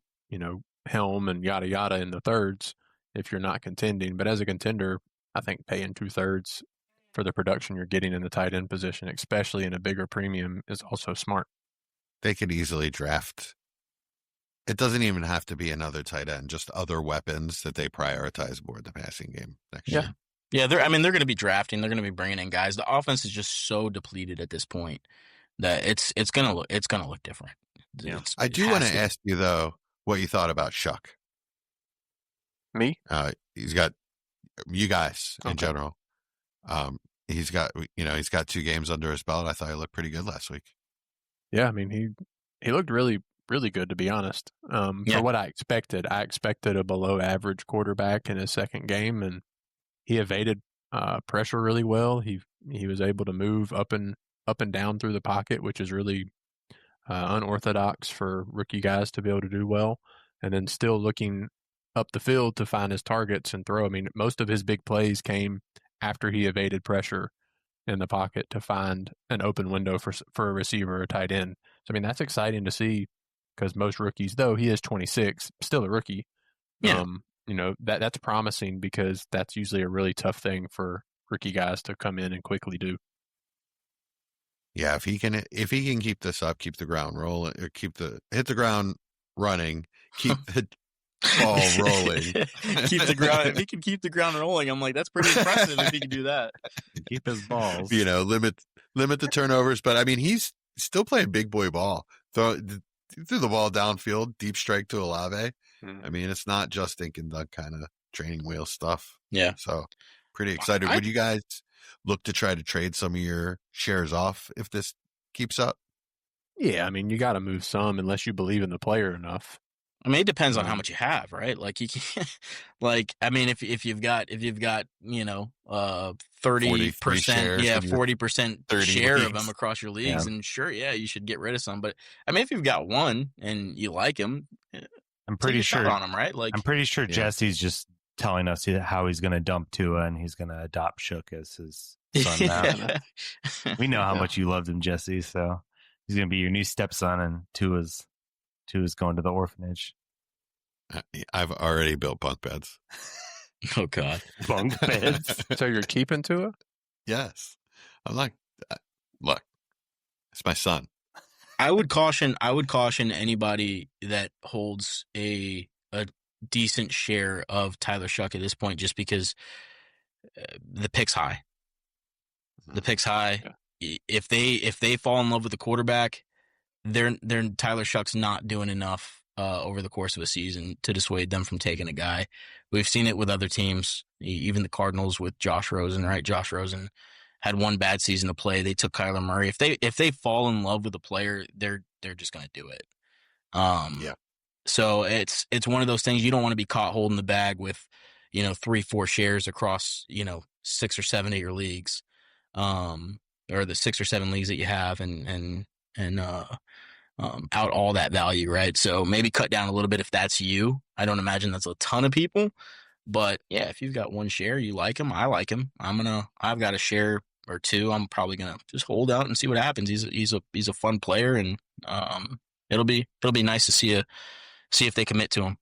Helm and yada yada in the thirds if you're not contending. But as a contender, I think paying 2/3 for the production you're getting in the tight end position, especially in a bigger premium, is also smart. They could easily draft. It doesn't even have to be another tight end, just other weapons that they prioritize more the passing game next year. Yeah, they're going to be drafting. They're going to be bringing in guys. The offense is just so depleted at this point that it's going to look different. Yeah. I do want to ask you though what you thought about Shuck. Me? He's got you guys in general. He's got 2 games under his belt. I thought he looked pretty good last week. Yeah, I mean he looked really, really good to be honest. For what I expected a below average quarterback in his second game, and he evaded pressure really well. He was able to move up and down through the pocket, which is really unorthodox for rookie guys to be able to do well. And then still looking up the field to find his targets and throw. I mean, most of his big plays came after he evaded pressure in the pocket to find an open window for a receiver or a tight end. So, I mean, that's exciting to see because most rookies, though he is 26, still a rookie. Yeah. That's promising because that's usually a really tough thing for rookie guys to come in and quickly do. Yeah, if he can keep this up, keep the ground rolling, or hit the ground running, keep the ball rolling, keep the ground. If he can keep the ground rolling, I'm like, that's pretty impressive if he can do that. Keep his balls. Limit the turnovers, but I mean, he's still playing big boy ball. Threw the ball downfield, deep strike to Olave. I mean, it's not just dink and dunk kind of training wheel stuff. Yeah. So pretty excited. Would you guys look to try to trade some of your shares off if this keeps up? Yeah, I mean, you got to move some unless you believe in the player enough. I mean, it depends on how much you have, right? Like you can, I mean, if you've got 30%, 40% share of them across your leagues, and sure, you should get rid of some. But I mean, if you've got one and you like him, I'm pretty sure on him, right? Like I'm pretty sure Jesse's just telling us how he's going to dump Tua and he's going to adopt Shook as his son now. We know how much you loved him, Jesse. So he's going to be your new stepson, and Tua's going to the orphanage. I've already built bunk beds. Oh God, bunk beds. So you're keeping Tua? Yes. I'm like, look, it's my son. I would caution anybody that holds a decent share of Tyler Shuck at this point, just because the pick's high. The pick's high. Yeah. If they fall in love with the quarterback, they're Tyler Shuck's not doing enough over the course of a season to dissuade them from taking a guy. We've seen it with other teams, even the Cardinals with Josh Rosen, right? Josh Rosen had one bad season to play. They took Kyler Murray. If they fall in love with a player, they're just going to do it. So it's one of those things you don't want to be caught holding the bag with, 3-4 shares across, 6 or 7 of your leagues, or the 6 or 7 leagues that you have, and out all that value, right? So maybe cut down a little bit if that's you. I don't imagine that's a ton of people, but yeah, if you've got one share, you like him, I like him. I've got a share or two. I'm probably gonna just hold out and see what happens. He's a fun player, and it'll be nice to see if they commit to him.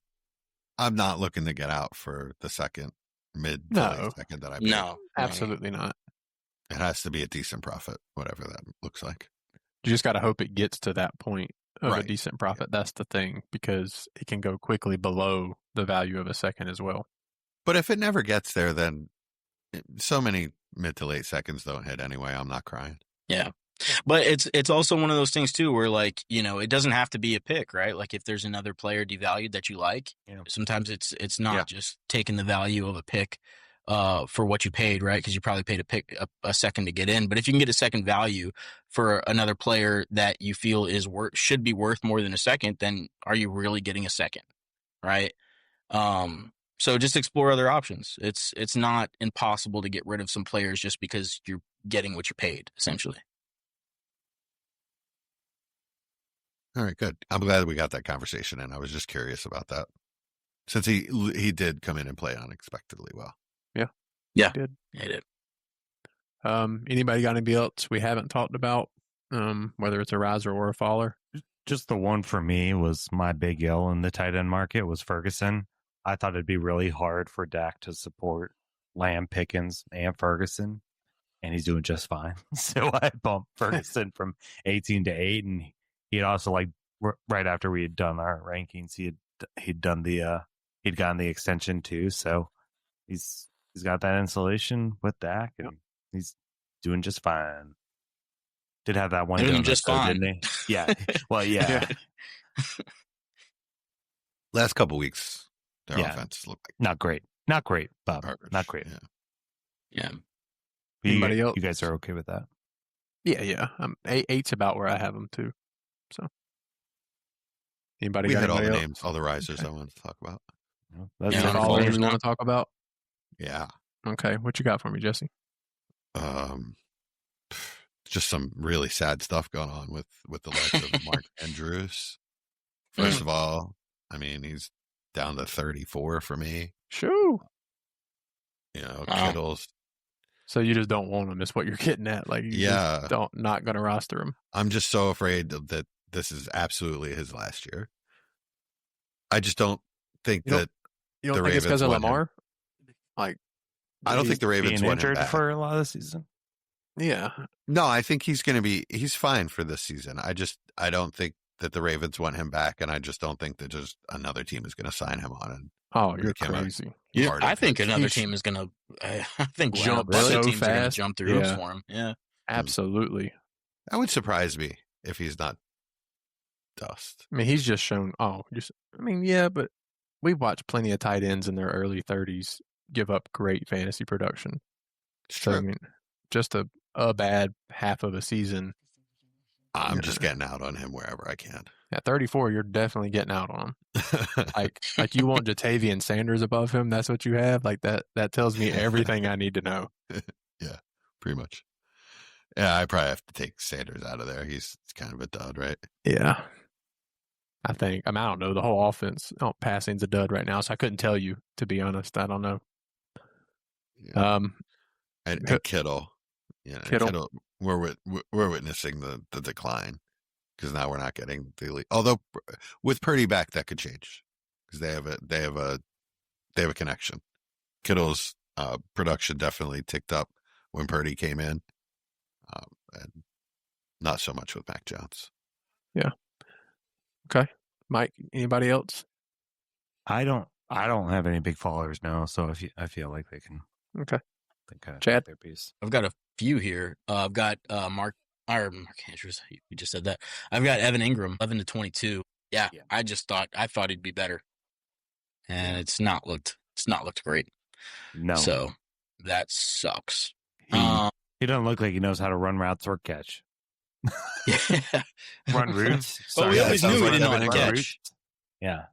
I'm not looking to get out for the second mid to No. late second that I paid. No, Absolutely not. It has to be a decent profit, whatever that looks like. You just got to hope it gets to that point of a Right. decent profit. That's the thing, because it can go quickly below the value of a second as well. But if it never gets there, then so many mid to late seconds don't hit anyway. I'm not crying. Yeah. But it's also one of those things too where, like, it doesn't have to be a pick, right? Like if there's another player devalued that you like, sometimes it's not just taking the value of a pick for what you paid, right? Because you probably paid a second to get in. But if you can get a second value for another player that you feel should be worth more than a second, then are you really getting a second, right? So just explore other options. It's not impossible to get rid of some players just because you're getting what you paid, essentially. All right, good. I'm glad we got that conversation in. I was just curious about that, since he did come in and play unexpectedly well. Yeah, He did. it did. Anybody got anybody else we haven't talked about? Whether it's a riser or a faller? Just the one for me was my big L in the tight end market was Ferguson. I thought it'd be really hard for Dak to support Lamb, Pickens, and Ferguson, and he's doing just fine. So I bumped Ferguson from 18 to 8, and he had also, like, right after we had done our rankings, he'd gotten the extension too. So he's got that insulation with Dak, and he's doing just fine. Did have that one Doing donut, just though, fine. didn't he? Yeah. Well, yeah. Last couple weeks, their Yeah. offense looked like Not great, Bob. garbage. Not great. Yeah. Anybody else? You guys are okay with that? Yeah. Eight's about where I have them too. So, anybody We got hit all the anybody else? names, all the risers I wanted to talk about. That's Yeah, Is that I'm all followers you now. want to talk about? Yeah. Okay, what you got for me, Jesse? Just some really sad stuff going on with the likes of Mark Andrews. First of all, I mean, he's down to 34 for me. Shoo. Wow. Kittle's. So you just don't want him, is what you're getting at. Like, you just not going to roster him. I'm just so afraid that this is absolutely his last year. I just don't think You don't- that You don't The think it's because of Ravens want him. Lamar? Like, I don't think the Ravens being want him injured back. for a lot of the season. yeah. No, I think he's fine for this season. I don't think that the Ravens want him back, and I just don't think that just another team is going to sign him on. And Oh, you're Make him a- crazy. Yeah, part I of think his- another he's- team is gonna. I think Jump bunch so of teams are gonna fast. jump through hoops Yeah. for him. Yeah, Absolutely. that would surprise me if he's not dust. I mean, he's just shown. Yeah, but we've watched plenty of tight ends in their early 30s give up great fantasy production. It's So, I true. mean, just a bad half of a season. I'm Yeah. just getting out on him wherever I can. At 34, you're definitely getting out on him. Like you want Jatavian Sanders above him. That's what you have. Like that tells me everything I need to know. Yeah, pretty much. Yeah, I probably have to take Sanders out of there. He's kind of a dud, right? Yeah. I don't know. The whole offense, passing's a dud right now. So I couldn't tell you, to be honest. I don't know. Yeah. And Kittle. Yeah, Kittle. We're witnessing the decline because now we're not getting the elite. Although with Purdy back, that could change because they have a connection. Kittle's production definitely ticked up when Purdy came in, and not so much with Mac Jones. Yeah. Okay. Mike, anybody else? I don't have any big followers now, so I feel like they can. Okay. They kind of Chad? their piece. I've got a few here. I've got Mark Andrews. You just said that. I've got Evan Ingram, 11 to 22. Yeah. I thought he'd be better, and it's not looked great. No, So that sucks. he doesn't look like he knows how to run routes or catch. Yeah. Run routes. But we Sorry, always that sounds knew he like didn't know Evan how to Ingram. catch. Yeah.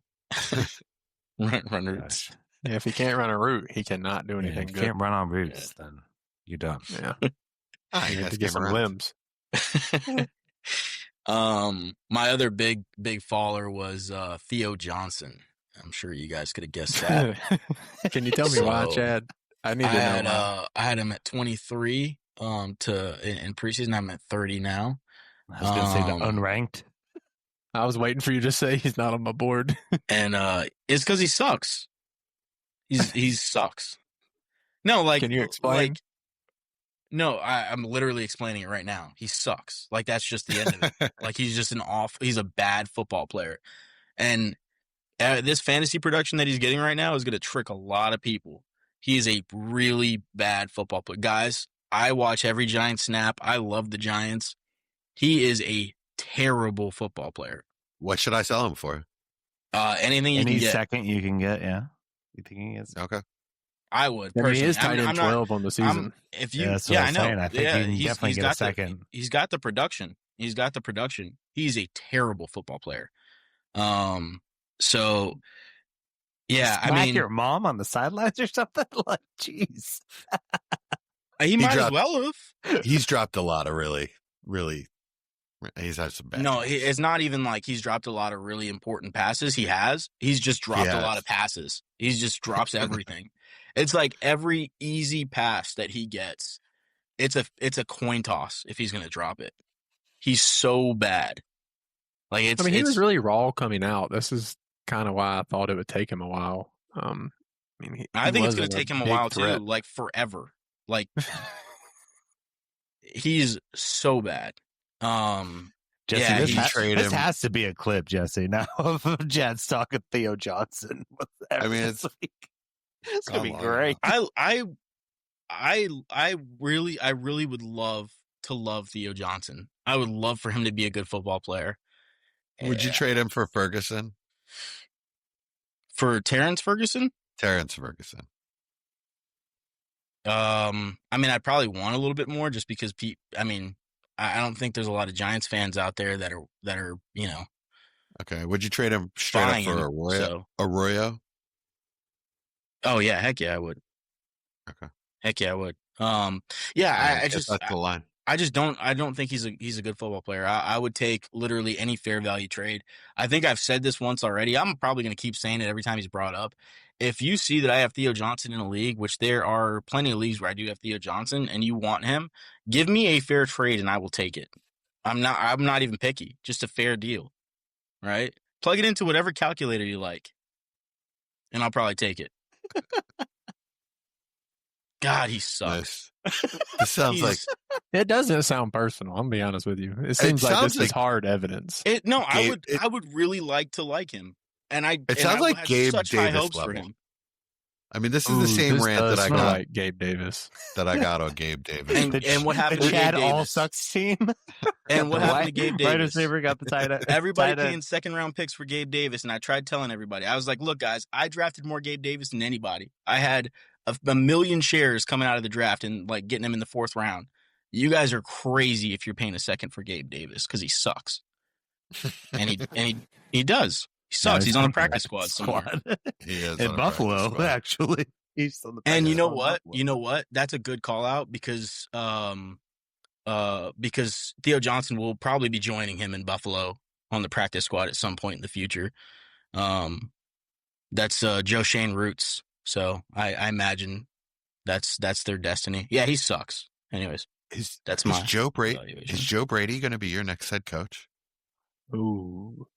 Run routes. Yeah, if he can't run a route, he cannot do anything If you good. can't run on routes, then you're done. Yeah. I You guess have to get some around. limbs. My other big faller was Theo Johnson. I'm sure you guys could have guessed that. Can you tell me why, So, Chad? I need to know why. I had him at 23 in preseason. I'm at 30 now. I was going to say the unranked. I was waiting for you to say he's not on my board. And it's because he sucks. He sucks. No, like, can you explain? Like, no, I'm literally explaining it right now. He sucks. Like, that's just the end of it. Like, he's just he's a bad football player. And this fantasy production that he's getting right now is going to trick a lot of people. He is a really bad football player. Guys, I watch every Giants snap. I love the Giants. He is a terrible football player. What should I sell him for? Anything you Any can get. second you can get, yeah. You think he is? Okay. I would. I mean, he is tight I'm end not- 12 on the season. If you, that's what yeah, I'm I know. saying. I think you can definitely get a second. He's got the production. He's got the production. He's a terrible football player. So yeah, Smack I mean, your mom on the sidelines or something. Like, jeez. he might as dropped- well have. He's dropped a lot of really. He's had some bad. No, passes. it's not even like he's dropped a lot of really important passes. He's just dropped a lot of passes. He just drops everything. It's like every easy pass that he gets, it's a coin toss if he's going to drop it. He's so bad. Like he was really raw coming out. This is kind of why I thought it would take him a while. I think it's going to take him a while too, like forever. Like he's so bad. Jesse, yeah, this has to be a clip, Jesse. Now of Jad's talking Theo Johnson. I mean, it's gonna be great. I really would love Theo Johnson. I would love for him to be a good football player. Would you trade him for Ferguson? For Terrence Ferguson? Terrence Ferguson. I mean, I'd probably want a little bit more just because I don't think there's a lot of Giants fans out there that are Okay. Would you trade him straight up for Arroyo? Oh yeah, heck yeah, I would. Okay. Heck yeah, I would. I just that's the line. I don't think he's a good football player. I would take literally any fair value trade. I think I've said this once already. I'm probably going to keep saying it every time he's brought up. If you see that I have Theo Johnson in a league, which there are plenty of leagues where I do have Theo Johnson, and you want him, give me a fair trade and I will take it. I'm not even picky. Just a fair deal. Right? Plug it into whatever calculator you like. And I'll probably take it. God, he sucks. Nice. This sounds like it doesn't sound personal. I'm gonna be honest with you. It seems like this is hard evidence. I would really like to like him, and it sounds like Gabe such Davis high hopes level. for him. I mean, this is the same rant that I got. Like Gabe Davis. That I got on Gabe Davis. And what happened to Chad Gabe all Davis? sucks team. And what happened to Gabe Davis? Right receiver got the tight end. Everybody paying second round picks for Gabe Davis, and I tried telling everybody. I was like, look, guys, I drafted more Gabe Davis than anybody. I had a million shares coming out of the draft and like getting him in the fourth round. You guys are crazy if you're paying a second for Gabe Davis because he sucks. And he does. He sucks. He's on the practice squad somewhere. He is in Buffalo, actually. He's on the and you know what? what? You know what? That's a good call out because Theo Johnson will probably be joining him in Buffalo on the practice squad at some point in the future. That's Joe Shane roots. So I imagine that's their destiny. Yeah, he sucks. Anyways, is Joe Brady going to be your next head coach? Ooh.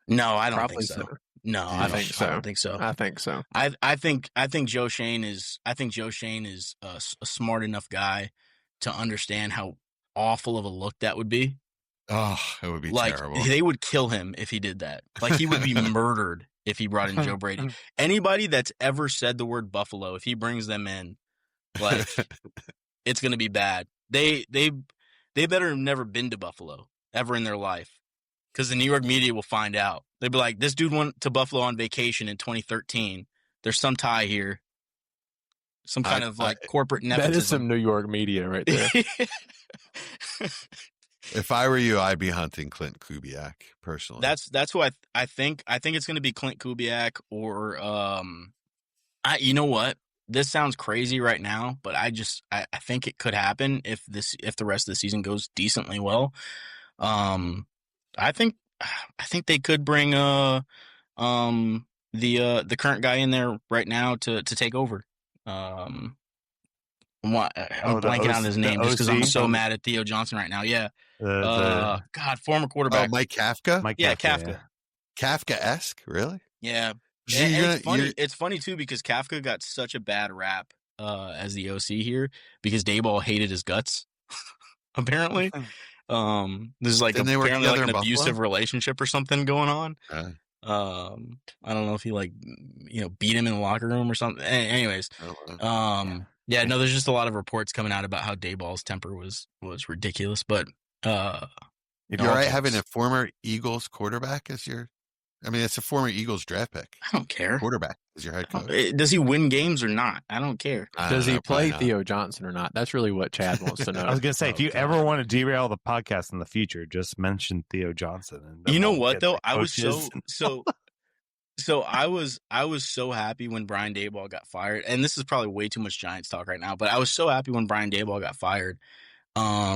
No, I don't Probably think so. so. No, I don't think so. I think so. I think Joe Shane is a smart enough guy to understand how awful of a look that would be. Oh, it would be terrible. They would kill him if he did that. Like he would be murdered if he brought in Joe Brady. Anybody that's ever said the word Buffalo, if he brings them in, like it's going to be bad. They better have never been to Buffalo ever in their life. Because the New York media will find out. They'll be like, this dude went to Buffalo on vacation in 2013. There's some tie here. Some kind of corporate nepotism. That is some New York media right there. If I were you, I'd be hunting Clint Kubiak personally. That's who I think. I think it's going to be Clint Kubiak or you know what? This sounds crazy right now, but I think it could happen if the rest of the season goes decently well. I think they could bring the current guy in there right now to take over. I'm blanking on his name just because I'm so mad at Theo Johnson right now. Yeah. God, former quarterback. Oh, Mike Kafka? Kafka. Kafka-esque? Really? Yeah. It's funny, too, because Kafka got such a bad rap as the OC here because Dayball hated his guts, apparently. This is like apparently like an abusive relationship or something going on. I don't know if he beat him in the locker room or something. Anyways, no, there's just a lot of reports coming out about how Dayball's temper was ridiculous. But if you're right having a former Eagles quarterback as your, I mean, it's a former Eagles draft pick. I don't care. Quarterback is your head coach. Does he win games or not? I don't care. Does he play Theo Johnson or not? That's really what Chad wants to know. I was going to say, if you ever want to derail the podcast in the future, just mention Theo Johnson. And you know what, though? I was so I was so happy when Brian Daboll got fired. And this is probably way too much Giants talk right now, but I was so happy when Brian Daboll got fired. I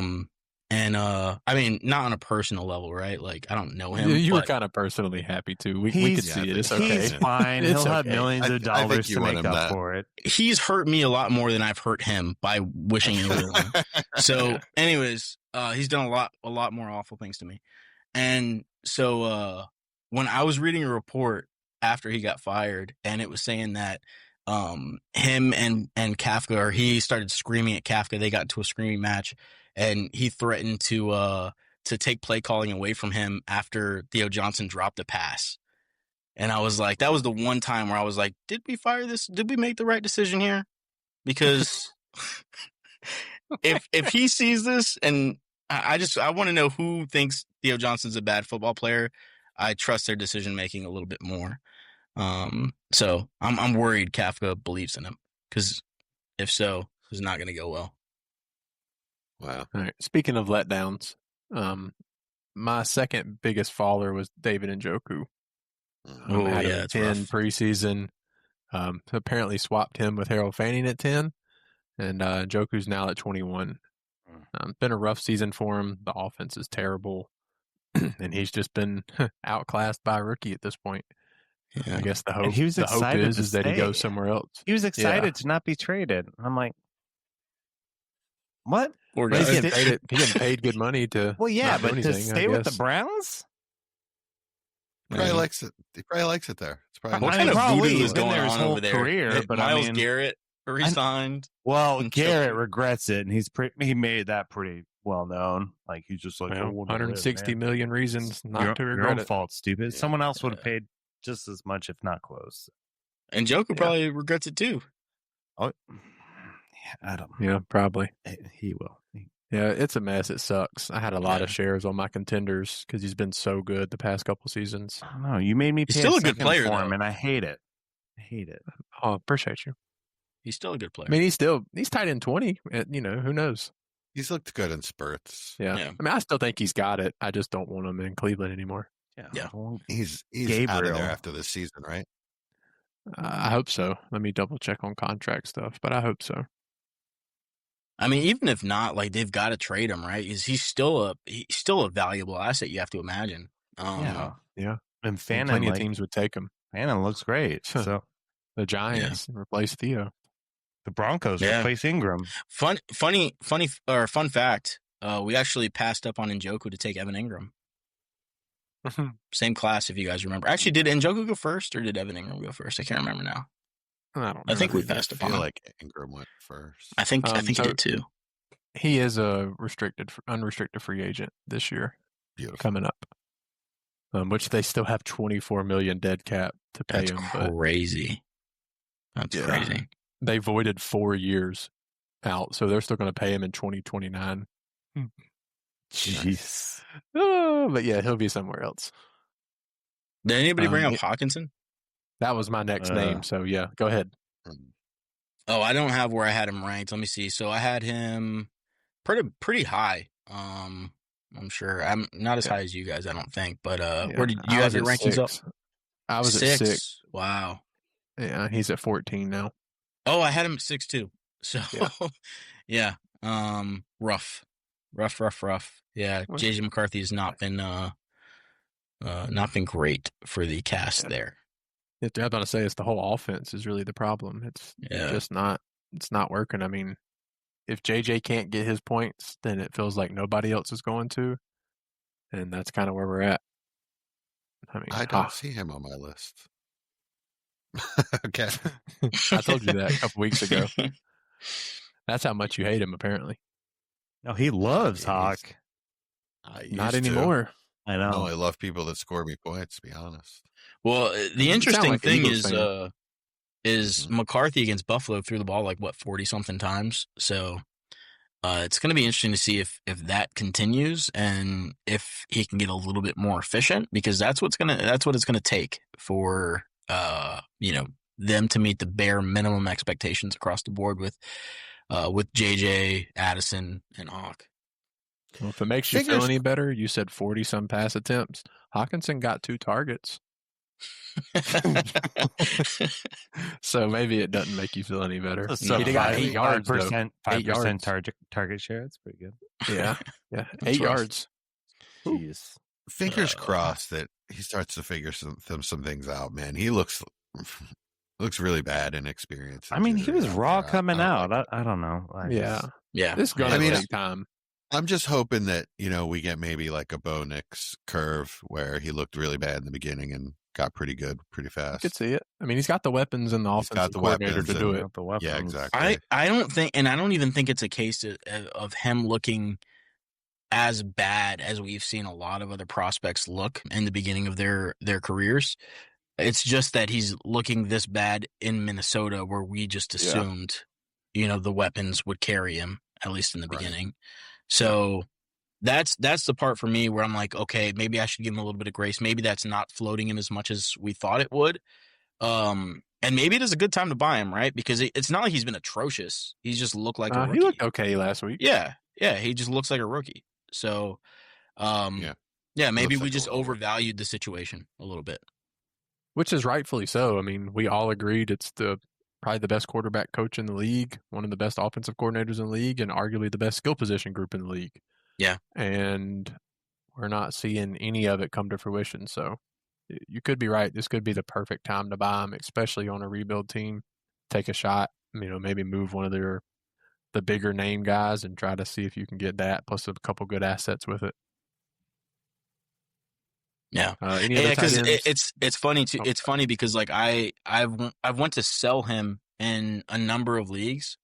mean, not on a personal level, right? Like, I don't know him. You were kind of personally happy, too. We could see it. It's okay. He's fine. He'll have millions of dollars to make up for it. He's hurt me a lot more than I've hurt him by wishing him everything. So, anyways, he's done a lot more awful things to me. And so, when I was reading a report after he got fired, and it was saying that him and Kafka, or he started screaming at Kafka, they got into a screaming match. And he threatened to take play calling away from him after Theo Johnson dropped a pass. And I was like, that was the one time where I was like, did we fire this? Did we make the right decision here? Because if he sees this, and I want to know who thinks Theo Johnson's a bad football player. I trust their decision making a little bit more. So I'm worried Kafka believes in him, because if so, it's not going to go well. Wow. All right. Speaking of letdowns, my second biggest faller was David Njoku. Had 10 rough. Preseason. Apparently swapped him with Harold Fanning at 10, and Njoku's now at 21. Been a rough season for him. The offense is terrible, and he's just been outclassed by a rookie at this point. Yeah. I guess the hope is that he goes somewhere else. He was excited to not be traded. I'm like, what? He's getting paid good money to. Well, yeah, but to stay with the Browns, he probably likes it. He probably likes it there. It's probably what kind of voodoo is going on over there? Career, but Myles Garrett resigned. Well, Garrett regrets it, and he made that pretty well known. Like, he's just like, 160 million reasons not to regret your own it. fault, stupid. Yeah. Someone else would have paid just as much, if not close. And Njoku probably regrets it too. Oh. I don't know. Yeah, probably. He will. Yeah, it's a mess. It sucks. I had a lot of shares on my contenders because he's been so good the past couple seasons. I don't know. You made me pay still a good player for him, and I hate it. Oh, appreciate you. He's still a good player. I mean, he's tight end 20. Who knows? He's looked good in spurts. Yeah. I mean, I still think he's got it. I just don't want him in Cleveland anymore. Yeah. He's out of there after this season, right? I hope so. Let me double check on contract stuff, but I hope so. I mean, even if not, like, they've got to trade him, right? He's still a valuable asset, you have to imagine. Yeah. And Fannin, plenty of teams would take him. Fannin looks great. So the Giants replace Theo. The Broncos replace Ingram. Fun fact: we actually passed up on Njoku to take Evan Ingram. Same class, if you guys remember. Actually, did Njoku go first, or did Evan Ingram go first? I can't remember now. I don't know. I think we passed up on him. Like Ingram went first. I think he did too. He is a unrestricted free agent this year. Beautiful. Coming up. Which they still have 24 million dead cap to pay him. Crazy. That's crazy. They voided 4 years out, so they're still going to pay him in 2029. Jeez. But yeah, he'll be somewhere else. Did anybody bring up Hawkinson? That was my next name, so yeah, go ahead. Oh, I don't have where I had him ranked. Let me see. So I had him pretty high. I'm sure I'm not as high as you guys, I don't think. But where did you have your rankings up? I was at 6. Wow. Yeah, he's at 14 now. Oh, I had him at 6 too. So yeah, rough. Rough. Yeah, JJ McCarthy has not been great for the cast there. I was about to say it's the whole offense is really the problem. It's just not. It's not working. I mean, if JJ can't get his points, then it feels like nobody else is going to, and that's kind of where we're at. I mean, I don't see him on my list. Okay. I told you that a couple weeks ago. That's how much you hate him, apparently. No, he loves Hawk. Not anymore. I know. No, I love people that score me points, to be honest. Well, the interesting thing is Mm-hmm. McCarthy against Buffalo threw the ball like 40-something times. So it's going to be interesting to see if that continues and if he can get a little bit more efficient, because that's what it's going to take for them to meet the bare minimum expectations across the board with JJ, Addison, and Hawk. Well, if it makes you feel any better, you said 40-some pass attempts. Hawkinson got 2 targets. So maybe it doesn't make you feel any better. So he got 8 yards, 5% target share. That's pretty good. Yeah. 8 yards. Jeez. Fingers crossed that he starts to figure some things out, man. He looks really bad in experience. I mean, he was raw coming out. I don't know. Yeah. This is going to take time. I'm just hoping that, we get maybe like a Bo Nix curve where he looked really bad in the beginning and got pretty good pretty fast. I could see it. I mean, he's got the weapons and the offensive coordinator to do it. Yeah, exactly. I don't think, and I don't even think it's a case of him looking as bad as we've seen a lot of other prospects look in the beginning of their careers. It's just that he's looking this bad in Minnesota, where we just assumed, the weapons would carry him, at least in the beginning. So that's the part for me where I'm like, okay, maybe I should give him a little bit of grace. Maybe that's not floating him as much as we thought it would. And maybe it is a good time to buy him, right? Because it's not like he's been atrocious. He's just looked like a rookie. He looked okay last week. Yeah, he just looks like a rookie. So, maybe we just overvalued the situation a little bit. Which is rightfully so. I mean, we all agreed it's probably the best quarterback coach in the league, one of the best offensive coordinators in the league, and arguably the best skill position group in the league. Yeah. And we're not seeing any of it come to fruition. So you could be right. This could be the perfect time to buy him, especially on a rebuild team. Take a shot, maybe move one of the bigger name guys and try to see if you can get that plus a couple good assets with it. Yeah, because it's funny too. It's funny because like I've went to sell him in a number of leagues,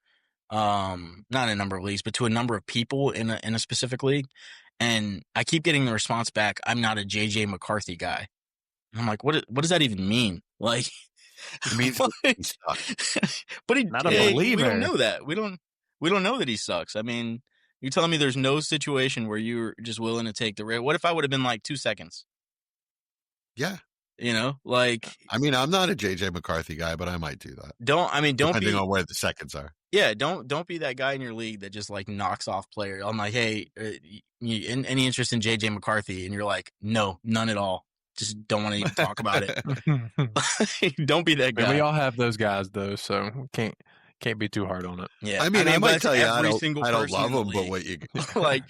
not in a number of leagues, but to a number of people in a specific league, and I keep getting the response back, I'm not a JJ McCarthy guy. And I'm like, what does that even mean? Like, it means but not a believer. We don't know that. We don't know that he sucks. I mean, you're telling me there's no situation where you're just willing to take the risk. What if I would have been like 2 seconds? Yeah. Like, I mean, I'm not a JJ McCarthy guy, but I might do that. Depending on where the seconds are. Yeah. Don't be that guy in your league that just like knocks off players. I'm like, hey, any interest in JJ McCarthy? And you're like, no, none at all. Just don't want to even talk about it. Don't be that guy. And we all have those guys though, so can't be too hard on it. Yeah. I mean, I might tell you, I don't love them, but what you like.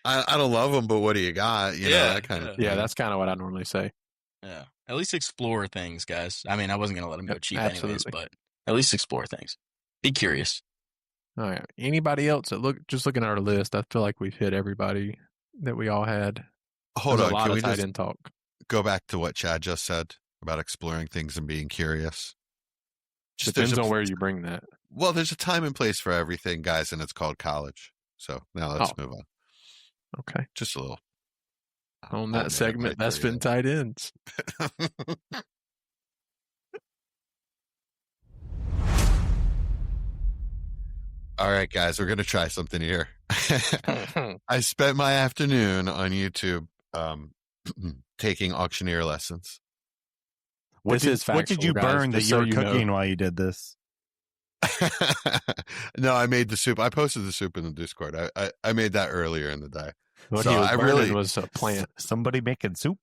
I don't love them, but what do you got? That kind of thing. Yeah, that's kind of what I normally say. Yeah, at least explore things, guys. I mean, I wasn't gonna let them go cheap anyways, Absolutely. but at least explore things. Be curious. All right. Anybody else just looking at our list, I feel like we've hit everybody that we all had. Hold There's on, a lot can of we tight just end talk. go back to what Chad just said about exploring things and being curious? Depends on where you bring that. Well, there's a time and place for everything, guys, and it's called college. So now let's move on. Okay. Just a little. On that segment, that's been tight ends. All right, guys, we're going to try something here. I spent my afternoon on YouTube taking auctioneer lessons. What did you burn that you were cooking while you did this? No, I made the soup. I posted the soup in the Discord. I made that earlier in the day. What so I really was a plant. Somebody making soup?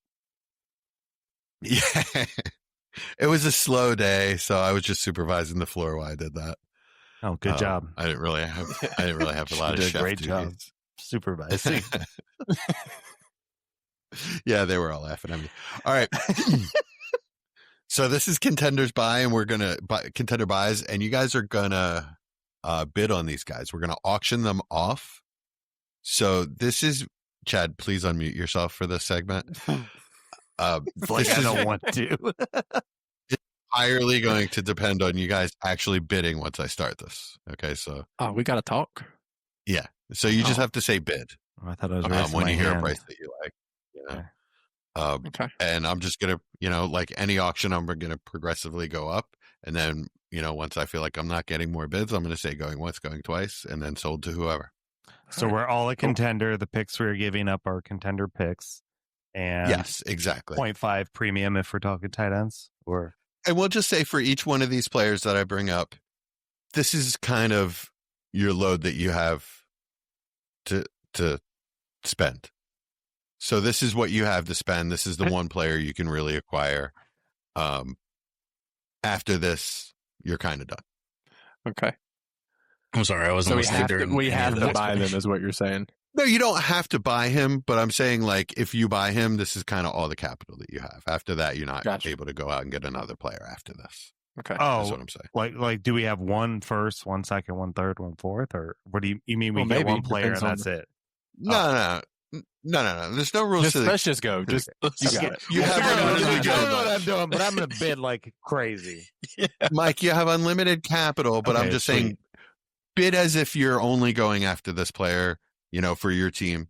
Yeah. It was a slow day, so I was just supervising the floor while I did that. Oh, good job. I didn't really have a lot of chef great duties. job. supervising. Yeah, they were all laughing at me. All right. So this is contenders buy, and we're gonna buy contender buys, and you guys are gonna bid on these guys. We're gonna auction them off. So this is Chad. Please unmute yourself for this segment. Like I don't want to. Entirely going to depend on you guys actually bidding once I start this. Okay, so we got to talk. yeah, so you just have to say bid I thought I was raising when my you hear a hand. price that you like. Okay. Okay. And I'm just gonna, like any auction, I'm gonna progressively go up, and then once I feel like I'm not getting more bids, I'm gonna say going once, going twice, and then sold to whoever. So we're all a contender. The picks we're giving up are contender picks, and Yes, exactly. 0.5 premium if we're talking tight ends. And we'll just say for each one of these players that I bring up, this is kind of your load that you have to spend. So this is what you have to spend. This is the one player you can really acquire. After this, you're kind of done. Okay. I'm sorry, I wasn't listening during. We any have of to that buy them, explanation. is what you're saying. No, you don't have to buy him, but I'm saying, like, if you buy him, this is kind of all the capital that you have. After that, you're not Gotcha. able to go out and get another player after this. Okay. That's what I'm saying. Like, do we have one first, one second, one third, one fourth, or what do you mean? We Well, get maybe. one player and Depends that's it. No. There's no rules to Let's just go. Just you got it. You have I unlimited don't know what capital. I'm doing, but I'm going to bid like crazy. Mike, you have unlimited capital, but I'm Okay, just sweet. saying bid as if you're only going after this player, for your team.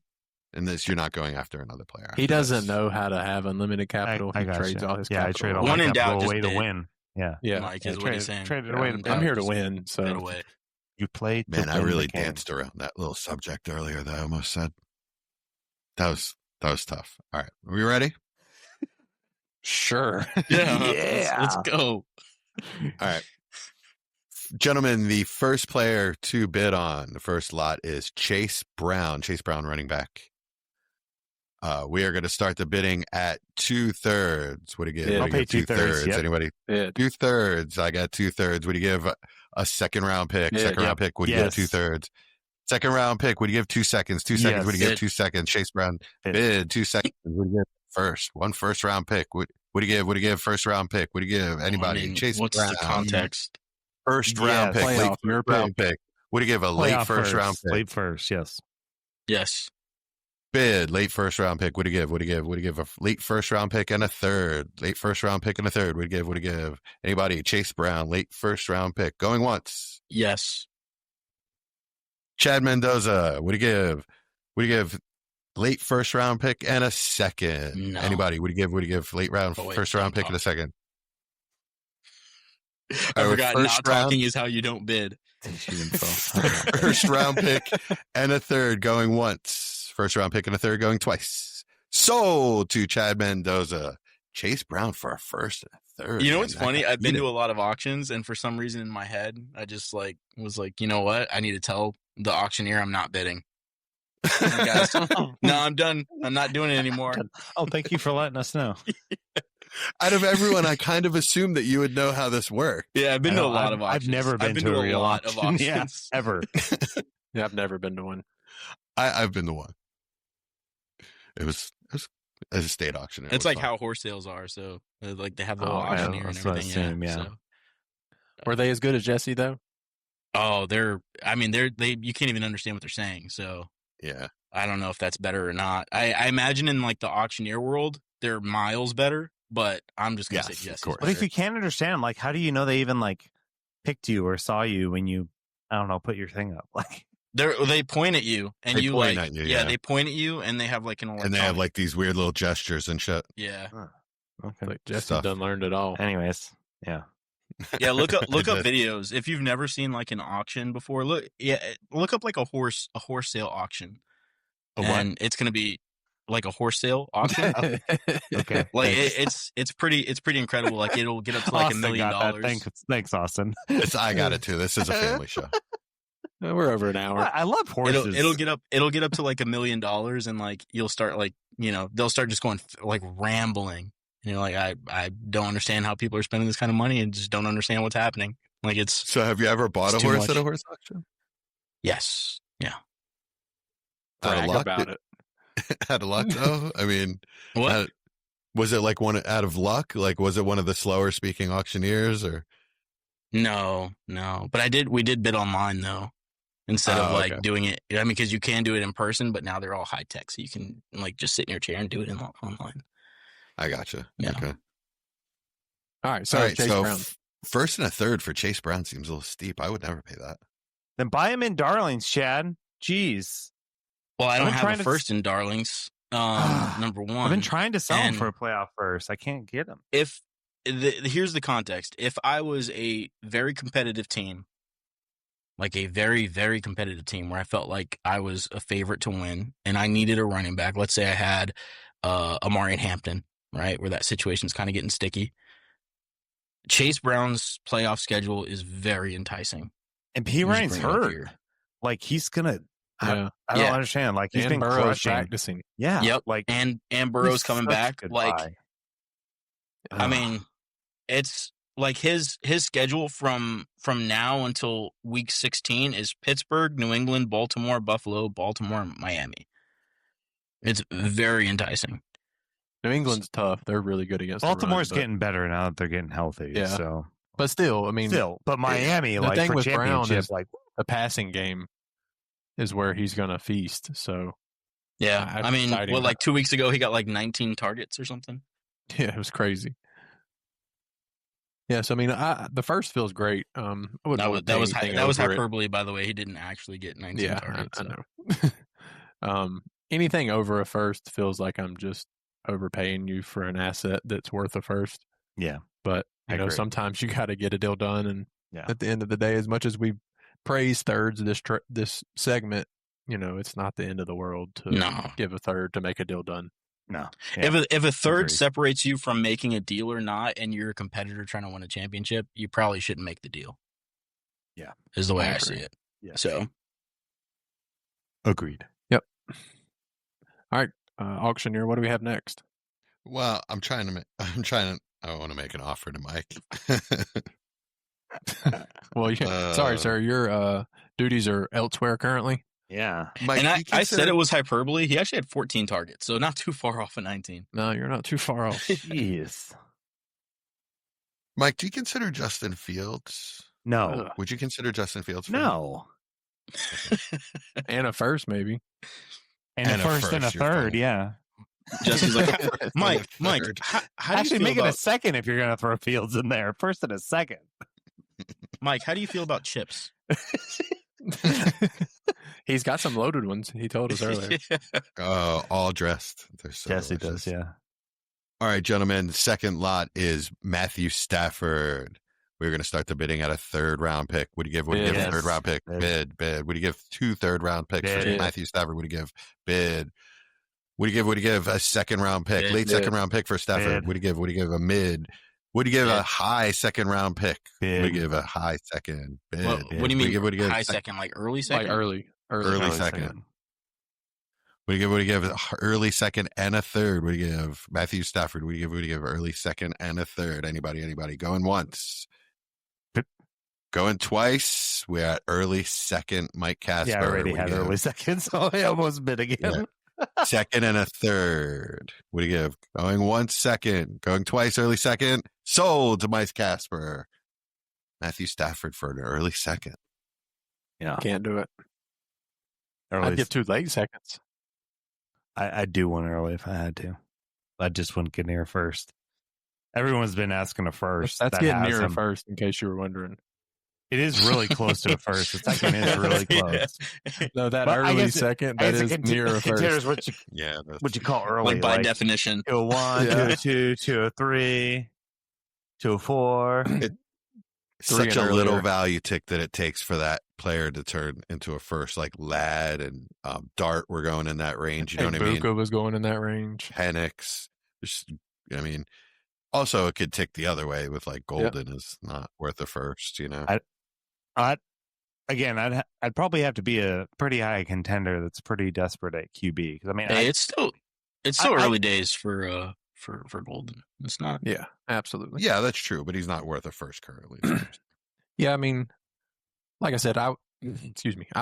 And this, you're not going after another player. He after doesn't this. know how to have unlimited capital. I He gotcha. trades all his Yeah, I capital. trade all One my in doubt, capital just away to bid. win. Yeah. Yeah. Mike Yeah, is what he's saying. traded away to I'm here to Just win. So bid away. You play to Man, I win really the game. danced around that little subject earlier that I almost said. That was tough. All right. Are we ready? sure. Yeah. Let's go. All right. Gentlemen, the first player to bid on the first lot is Chase Brown. Chase Brown, running back. We are going to start the bidding at 2/3. What do you give? Yeah, What do I'll you pay give? 2/3, yep. Anybody? Yeah. 2/3. I got 2/3. What do you give? A second round pick. Yeah, Second round pick. What do you Yes. give? 2/3. Second round pick. What do you give? 2 seconds. 2 seconds. What do you Yes. give? 2 seconds. Chase Brown Bid. bid 2 seconds. What do you give? First. One first round pick. What do you give? What do you give? First round pick. What do you give? Anybody? I mean, Chase what's Brown. the context? First round Yes. pick. Playoff, Late your first round pick. What do you give? A late Playoff first round pick. Late first, yes. Yes. Bid late first round pick. What do you give? What do you give? What do you give? A late first round pick and a third. Late first round pick and a third. What do you give? What do you give? Anybody? Chase Brown, late first round pick. Going once. Yes. Chad Mendoza. What do you give? What do you give? Late first round pick and a second. No. Anybody? What do you give? What do you give? Late round Oh, wait, first round don't pick and a second. I All right, forgot first not round. talking is how you don't bid. First round pick and a third going once. First round pick and a third going twice. Sold to Chad Mendoza. Chase Brown for a first and a third. You know Man, what's that funny? guy I've been beat to it. a lot of auctions, and for some reason in my head, I just was like, you know what? I need to tell the auctioneer I'm not bidding. Guys, no, I'm done. I'm not doing it anymore. Oh, thank you for letting us know. Out of everyone, I kind of assumed that you would know how this worked. Yeah, I've been I to a know, lot of auctions. I've never been to a real lot of auction. auctions. Yeah, ever. Yeah, I've never been to one. I've been the one. It was as a state auction. It's like how horse sales are. So, like, they have the Oh, yeah, auctioneer and that's what I everything. assume, yeah. So. Were they as good as Jesse though? Oh, they you can't even understand what they're saying. So, yeah. I don't know if that's better or not. I imagine in like the auctioneer world, they're miles better, but I'm just going to Yes, say of Jesse's course. But if better. you can't understand, like, how do you know they even like picked you or saw you when you, I don't know, put your thing up? Like, They point at you and They you point like, at you, yeah, yeah. they point at you and they have like an electronic. And they have like these weird little gestures and shit. yeah. okay. Like Jesse Stuff. done learned it all. Anyways, yeah. Yeah, look up It- videos. If you've never seen like an auction before, look up like a horse sale auction. A what? And it's going to be like a horse sale auction. Okay. Like Thanks. it's pretty incredible. Like it'll get up to like $1 Austin million. got that. Thanks, Austin. I got it too. This is a family show. We're over an hour. I love horses. It'll get up to like $1 million, and like you'll start like, they'll start just going like rambling. And you're like, I don't understand how people are spending this kind of money and just don't understand what's happening. Like it's So have you ever bought It's a too horse much. at a horse auction? yes, yeah. Out of Brag luck? about it. Out of luck, though? I mean, What? was it like one out of luck? Like, was it one of the slower speaking auctioneers or? No. But we did bid online though, instead of like Okay. doing it. I mean, because you can do it in person, but now they're all high tech, so you can like just sit in your chair and do it online. I gotcha. Yeah. Okay. All right, so All right. Chase So Brown. first and a third for Chase Brown seems a little steep. I would never pay that. Then buy him in Darlings, Chad. Jeez. Well, I I've don't been have trying a to- first in Darlings. Number one. I've been trying to sell him and- for a playoff first. I can't get him. Here's the context. If I was a very competitive team, like a very, very competitive team where I felt like I was a favorite to win and I needed a running back, let's say I had Amari and Hampton, right, where that situation's kind of getting sticky. Chase Brown's playoff schedule is very enticing. And P. Just Ryan's bring it up hurt. here. Like he's gonna. Yeah. I don't Yeah. understand. Like he's And been Burrow's crushing. practicing. Yeah. Yep. Like And Burrow's he's coming such a back. good Like, buy. I mean, it's like his schedule from now until week 16 is Pittsburgh, New England, Baltimore, Buffalo, Baltimore, and Miami. It's very enticing. New England's tough. They're really good against Baltimore's the run, getting better now that they're getting healthy. Yeah. So but still, I mean, still, but Miami, the like thing for with Brown championship, is- like the passing game is where he's going to feast. So, Yeah. I'd I be mean, excited what, about like 2 weeks ago, he got like 19 targets or something? yeah, it was crazy. Yeah, so I mean, the first feels great. I wouldn't That wanna pay was anything that was over it. hyperbole, by the way. He didn't actually get 19 Yeah, targets. I so. know. Anything over a first feels like I'm just overpaying you for an asset that's worth a first. yeah, But I you know, agree. sometimes you got to get a deal done. And Yeah. at the end of the day, as much as we praise thirds this segment, you know, it's not the end of the world to No. give a third to make a deal done. no. Yeah. If a third Agreed. separates you from making a deal or not, and you're a competitor trying to win a championship, you probably shouldn't make the deal. Yeah. Is the way I I see agree. it. Yeah. So Agreed. All right, auctioneer, what do we have next? Well, I want to make an offer to Mike. Well, sorry, sir, your duties are elsewhere currently. Yeah. Mike, and do you I said consider- it was hyperbole. He actually had 14 targets, so not too far off of 19. No, you're not too far off. Jeez. Mike, do you consider Justin Fields? No. Ugh. Would you consider Justin Fields? For No. And a first, maybe. And, And a a first and a first, you're third, fine. yeah. Justin's like, Mike, Third. how do Actually, you make feel it a about second if you're gonna throw Fields in there. First and a second. Mike? How do you feel about chips? He's got some loaded ones. He told us earlier. All dressed. They're so Yes, he delicious. does. Yeah. All right, gentlemen. Second lot is Matthew Stafford. We're going to start the bidding at a third round pick. What do you give? What do you give? Bid. A third round pick. Bid. Bid. What do you give? 2 third round picks for Bid. Matthew Stafford. What do you give? Bid. What do you give? What do you give? A second round pick. Bid. Late Bid. second round pick for Stafford. Bid. What do you give? What do you give? A mid. What do you give? Bid. A high second round pick. What do Bid. you give? A high second. Bid. What Bid. do you mean? What do you give? High second, like early second? Like early. Early second. What do you give? What do you give? Early second and a third. What do you give? Matthew Stafford. What do you give? What do you give? Early second and a third. Anybody? Going once. Pip. Going twice. We're at early second. Mike Casper. Yeah, I already What do had you give? early second, so I almost bid again. Second and a third. What do you give? Going 1 second. Going twice. Early second. Sold to Mike Casper. Matthew Stafford for an early second. Yeah. Can't do it. Early, I'd give 2 late seconds. I'd do one early if I had to. I just wouldn't get near first. Everyone's been asking a first. That's that getting has near a him. first, in case you were wondering. It is really close to a first. The second is really close. No, that But I early guess second, I that guess is near a first. There's what you Yeah. call early. Like by definition. 201, Yeah. 202, 203, 204. Three Such and a little earlier. value tick that it takes for that player to turn into a first, like Ladd and Dart were going in that range. You know what I mean? Buka was going in that range. Penix. I mean, also it could tick the other way with like Golden is not worth a first, you know? I'd probably have to be a pretty high contender that's pretty desperate at QB. Because I mean, Hey, it's still I- early days for Golden. It's not. Yeah, absolutely. Yeah, that's true, but he's not worth a first currently. Yeah, I mean, like I said, I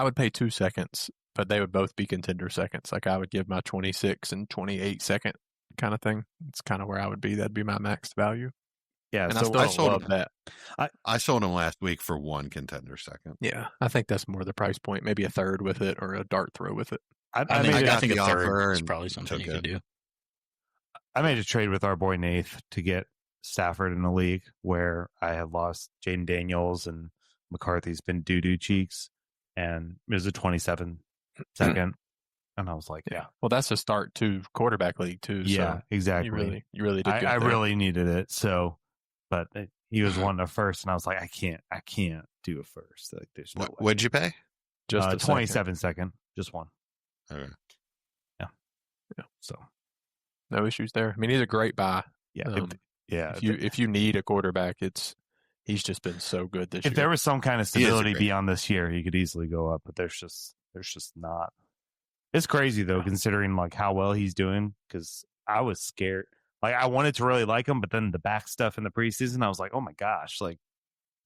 would pay 2 seconds but they would both be contender seconds. Like I would give my 26 and 28 second kind of thing. It's kind of where I would be. That'd be my max value. Yeah, And so I I still sold love him. that. I sold him last week for one contender second. Yeah, I think that's more the price point. Maybe a third with it or a dart throw with it. I I made got think the a third offer is and probably something took you could it. do. I made a trade with our boy Nath to get Stafford in the league where I had lost Jaden Daniels and McCarthy's been doo-doo cheeks, and it was a 27 second. And I was like, yeah. Well, that's a start to quarterback league too. Yeah, so exactly. You really did good I there. really needed it. So, but he was wanting a first, and I was like, I can't do a first. Like, there's no way. What'd you pay? Just a 27 second, just one. Okay. So, no issues there. I mean, he's a great buy. yeah, If you need a quarterback, he's just been so good this year. if there was some kind of He is a stability great- beyond this year, he could easily go up. But there's just not. It's crazy though, considering like how well he's doing. Because I was scared. Like I wanted to really like him, but then the back stuff in the preseason, I was like, oh my gosh, like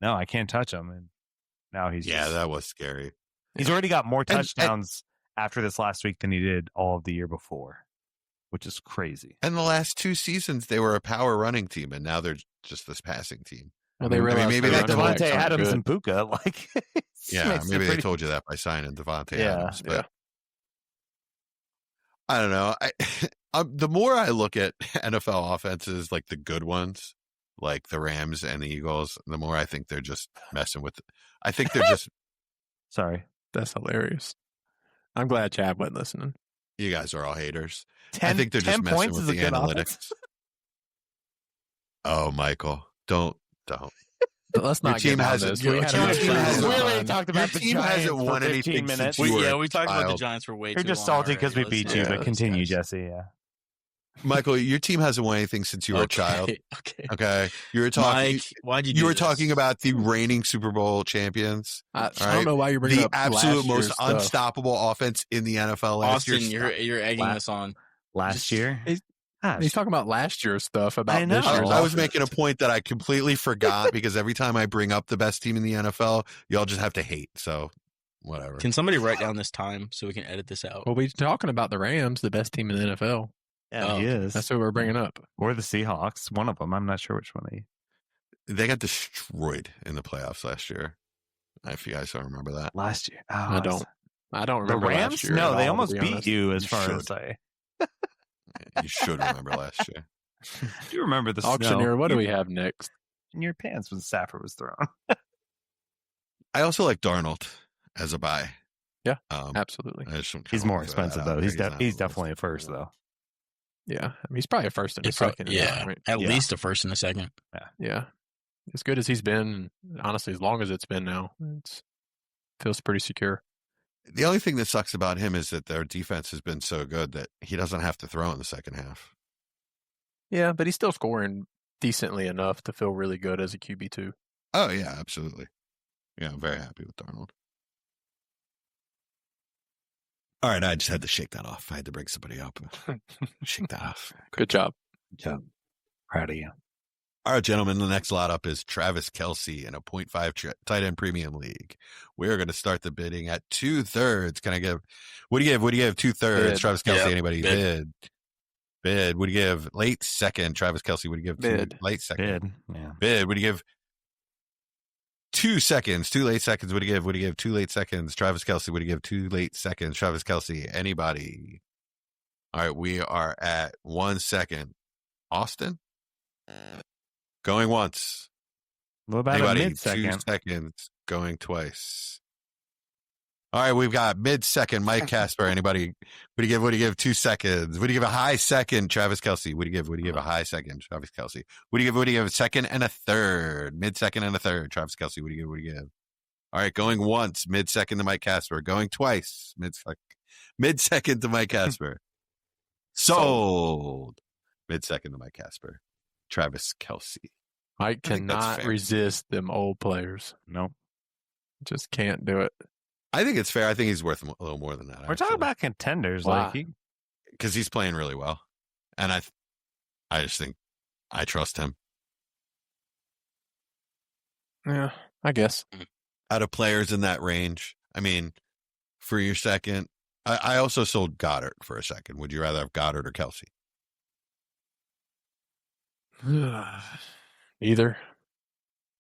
no, I can't touch him. And now he's that was scary. he's already got more And- touchdowns after this last week than he did all of the year before, which is crazy. And the last 2 seasons, they were a power running team, and now they're just this passing team. well, they I mean, realized maybe their they running told- backs Devontae aren't Adams good. and Puka, like Yeah, makes it maybe they pretty- told you that by signing Davante Yeah, Adams. But I don't know. The more I look at NFL offenses, like the good ones, like the Rams and the Eagles, the more I think they're just messing with. I think they're just. Sorry. That's hilarious. I'm glad Chad wasn't listening. You guys are all haters. 10, I think they're just 10 messing points with is a the good analytics. offense. Oh, Michael, don't. But let's Your not team get down hasn't- this. your We had team a hasn't- good we time. already talked about the team Giants hasn't for won 15 anything minutes. since you were We talked about the child. Giants for way You're too just long salty because we already. beat Let's you, not but do continue, this, guys. Jesse. Yeah. Michael, your team hasn't won anything since you were a child. Okay. Okay, you were talking. Mike, why'd you do You were this? talking about the reigning Super Bowl champions, I right? don't know why you're bringing the up absolute last most year's stuff. unstoppable offense in the NFL last Austin, year. you're egging La- us on. Last year? Gosh. He's talking about last year's stuff. About I know. this I, year's I was offense. making a point that I completely forgot because every time I bring up the best team in the NFL, y'all just have to hate. So, whatever. Can somebody write down this time so we can edit this out? Well, we're talking about the Rams, the best team in the NFL. Yeah, Oh, he is. That's what we're bringing up. Or the Seahawks. One of them. I'm not sure which one They got destroyed in the playoffs last year. If you guys don't remember that. last year. I don't The remember Rams? last year. No, at they all, almost to be beat honest. you as You far should. as I You should remember last year. do you remember the Auctioneer, snow what do we have next? in your pants when Stafford was thrown? I also like Darnold as a buy. Yeah, Um, Absolutely. I just kinda He's more wanna throw that expensive out though. there. He's not he's on the definitely a list. first though. Yeah. I mean, he's probably a first and a It's prob- second. yeah, Right? at Yeah. least a first and a second. Yeah. As good as he's been, honestly, as long as it's been now, feels pretty secure. The only thing that sucks about him is that their defense has been so good that he doesn't have to throw in the second half. Yeah, but he's still scoring decently enough to feel really good as a QB2. Oh, yeah, absolutely. Yeah, I'm very happy with Darnold. All right, I just had to shake that off. I had to bring somebody up. Shake that off. Good job. Proud of you. All right, gentlemen, the next lot up is Travis Kelce in a 0.5 tight end premium league. We're going to start the bidding at 2/3. Can I give? What do you give? What do you give? 2/3. Bid. Travis Kelce. Yep, Anybody? bid. Bid. What do you give? Late second. Travis Kelce. What do you give? Bid. Late second. Bid. Yeah. Bid. What do you give? 2 seconds. 2 late seconds. What do you give? What do you give? 2 late seconds. Travis Kelce. What do you give? 2 late seconds. Travis Kelce. Anybody? All right, we are at 1 second. Austin? Going once. What about Anybody? a 2 mid-second? seconds. Going twice. All right, we've got mid-second, Mike Casper. Anybody? What do you give? What do you give? 2 seconds. What do you give? A high second, Travis Kelce. What do you give? What do you give? A high second, Travis Kelce. What do you give? What do you give? A second and a third. Mid-second and a third, Travis Kelce. What do you give? What do you give? All right, going once, mid-second to Mike Casper. Going twice, mid-second to Mike Casper. Sold. Mid-second to Mike Casper. Travis Kelce. I think that's cannot fair. resist them old players. Nope. Just can't do it. I think it's fair. I think he's worth a little more than that. We're talking about contenders. Wow. Like, because he's playing really well, and I just think I trust him. Yeah, I guess. Out of players in that range, I mean, for your second, I also sold Goddard for a second. Would you rather have Goddard or Kelce? Either.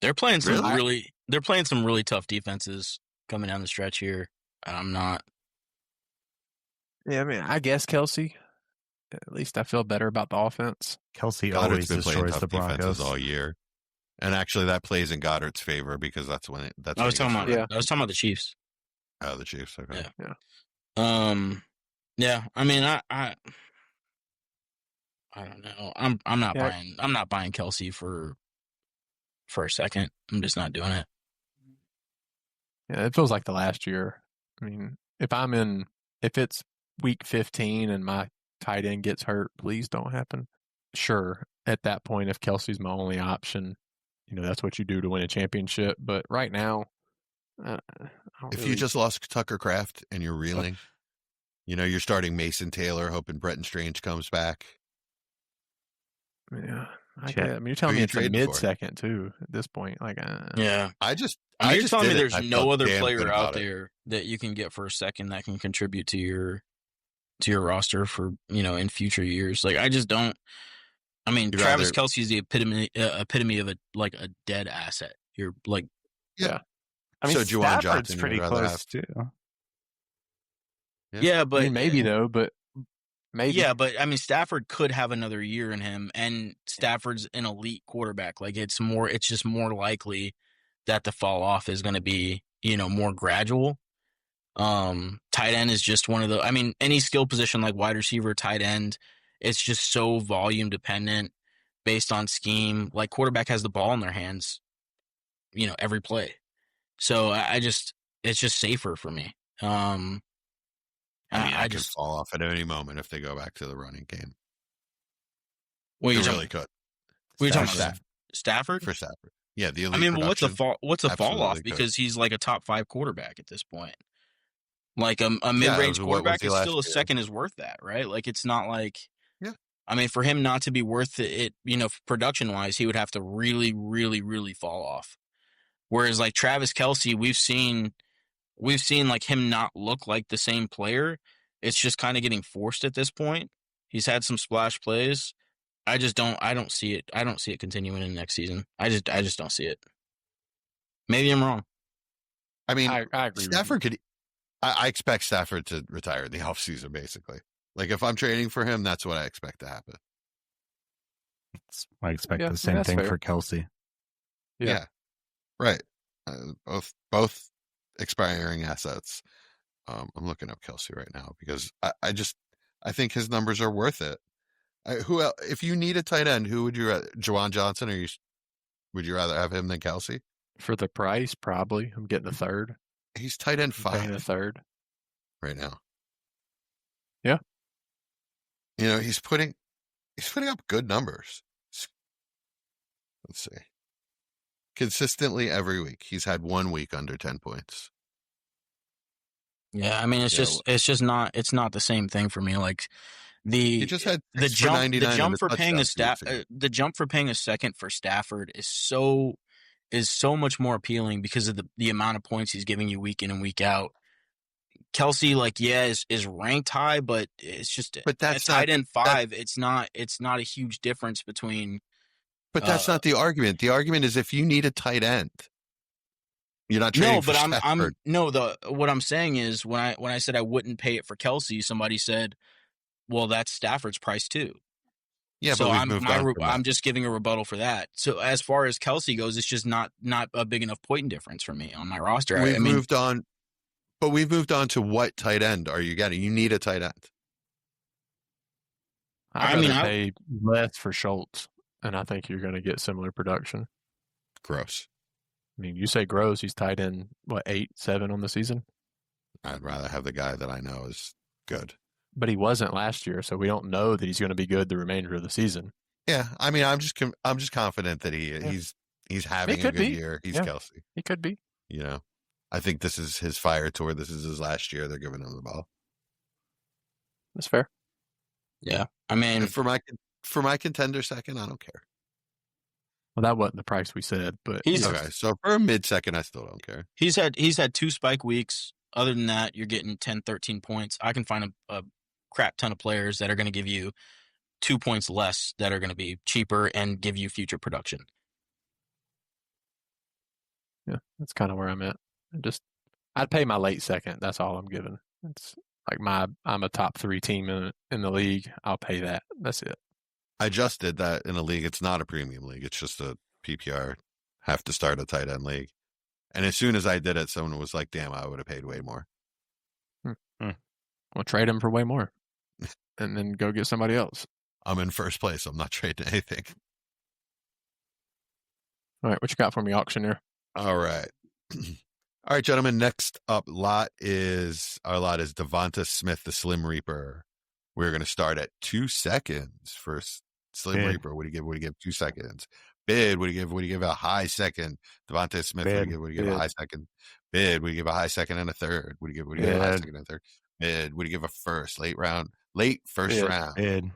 They're playing some Really? they're playing some really tough defenses coming down the stretch here. I'm not. Yeah, I mean, I guess Kelce. At least I feel better about the offense. Kelsey Goddard's always been playing destroys tough the Broncos defenses all year. And actually, that plays in Goddard's favor because that's when it. That's I was when he talking gets about. Yeah. I was talking about the Chiefs. Oh, the Chiefs. Okay. Yeah. Yeah. I mean, I don't know. I'm not buying. I'm not buying Kelce for a second. I'm just not doing it. Yeah, it feels like the last year. I mean, if it's week 15 and my tight end gets hurt, please don't happen. Sure, at that point, if Kelsey's my only option, that's what you do to win a championship. But right now, If you just lost Tucker Kraft and you're reeling, you're starting Mason Taylor, hoping Bretton Strange comes back. Yeah, Check. I mean, you're telling Who me you it's a trading for? mid-second too at this point. Like, Yeah. You're You're telling me there's no other player good out about it. there that you can get for a second that can contribute to your roster for in future years. Like I just don't. I mean, You'd Travis rather- Kelce is the epitome of a dead asset. You're like, Yeah. I mean, So Juwan Stafford's Johnson, you'd pretty rather close have- too. yeah, but I mean, maybe though, but maybe. Yeah, but I mean, Stafford could have another year in him, and Stafford's an elite quarterback. Like it's just more likely that the fall off is going to be, more gradual. Tight end is just one of the. I mean, any skill position like wide receiver, tight end, it's just so volume dependent based on scheme. Like quarterback has the ball in their hands, every play. So it's just safer for me. I just fall off at any moment if they go back to the running game. Well, They you're really could. What are you talking Stafford. about? Stafford? For Stafford. Yeah, the elite I mean, but what's a production. fall Absolutely off? could. Because he's like a top 5 quarterback at this point. Like a mid-range Yeah, what was quarterback he is last still a year? second is worth that, right? Like it's not like. Yeah. I mean, for him not to be worth it, production wise, he would have to really, really, really fall off. Whereas like Travis Kelce, we've seen like him not look like the same player. It's just kind of getting forced at this point. He's had some splash plays. I don't see it. I don't see it continuing in the next season. I just don't see it. Maybe I'm wrong. I mean, I agree. Stafford could. I expect Stafford to retire in the offseason, basically. Like if I'm trading for him, that's what I expect to happen. I expect Yeah, the same that's thing fair. for Kelsey. Yeah. Right. Both expiring assets. I'm looking up Kelce right now because I think his numbers are worth it. Who else, if you need a tight end, who would you rather? Juwan Johnson, or would you rather have him than Kelce? For the price, probably. I'm getting a third. He's tight end I'm paying a 5 third. right now. Yeah. He's putting up good numbers. Let's see. Consistently every week. He's had 1 week under 10 points. Yeah, I mean, it's not the same thing for me. Like He just had the 6 for 99 and jump a for paying touchdown 2 weeks ago. the jump for paying a second for Stafford is so much more appealing because of the amount of points he's giving you week in and week out. Kelce, like, is ranked high, but it's just But that's at tight not- end 5. It's not a huge difference between. But that's not the argument. The argument is if you need a tight end, you're not trading No, for but Stafford. what I'm saying is when I said I wouldn't pay it for Kelce, somebody said, well, that's Stafford's price too. Yeah, So but we've moved on from that. I'm just giving a rebuttal for that. So as far as Kelce goes, it's just not a big enough point difference for me on my roster. We've moved on, but we've moved on to what tight end are you getting? You need a tight end. I'd rather pay less for Schultz, and I think you're going to get similar production. Gross. I mean, you say gross, he's tied in, 8, 7 on the season? I'd rather have the guy that I know is good. But he wasn't last year, so we don't know that he's going to be good the remainder of the season. Yeah, I mean, I'm just confident that he's having a good year. He's Kelce. He could be. I think this is his fire tour. This is his last year. They're giving him the ball. That's fair. Yeah, I mean, And for my contender second, I don't care. Well, that wasn't the price we said, but He's- Okay, so for a mid second, I still don't care. he's had 2 spike weeks. Other than that, you're getting 10, 13 points. I can find a crap ton of players that are going to give you 2 points less that are going to be cheaper and give you future production. Yeah, that's kind of where I'm at. I'd pay my late second. That's all I'm giving. It's like I'm a top 3 team in the league. I'll pay that. That's it. I just did that in a league. It's not a premium league. It's just a PPR. Have to start a tight end league. And as soon as I did it, someone was like, damn, I would have paid way more. Well, trade him for way more and then go get somebody else. I'm in first place. I'm not trading anything. All right, what you got for me, auctioneer? All right. All right, gentlemen. Next up lot is DeVonta Smith, the Slim Reaper. We're going to start at 2 seconds for Slim Reaper. What do you give? 2 seconds. Bid. What do you give a high second? DeVonta Smith. What do you give a high second? Bid. What do you give a high second and a third? What do you give a high second and a third? Bid. What do you give a first? Late first round. Bid.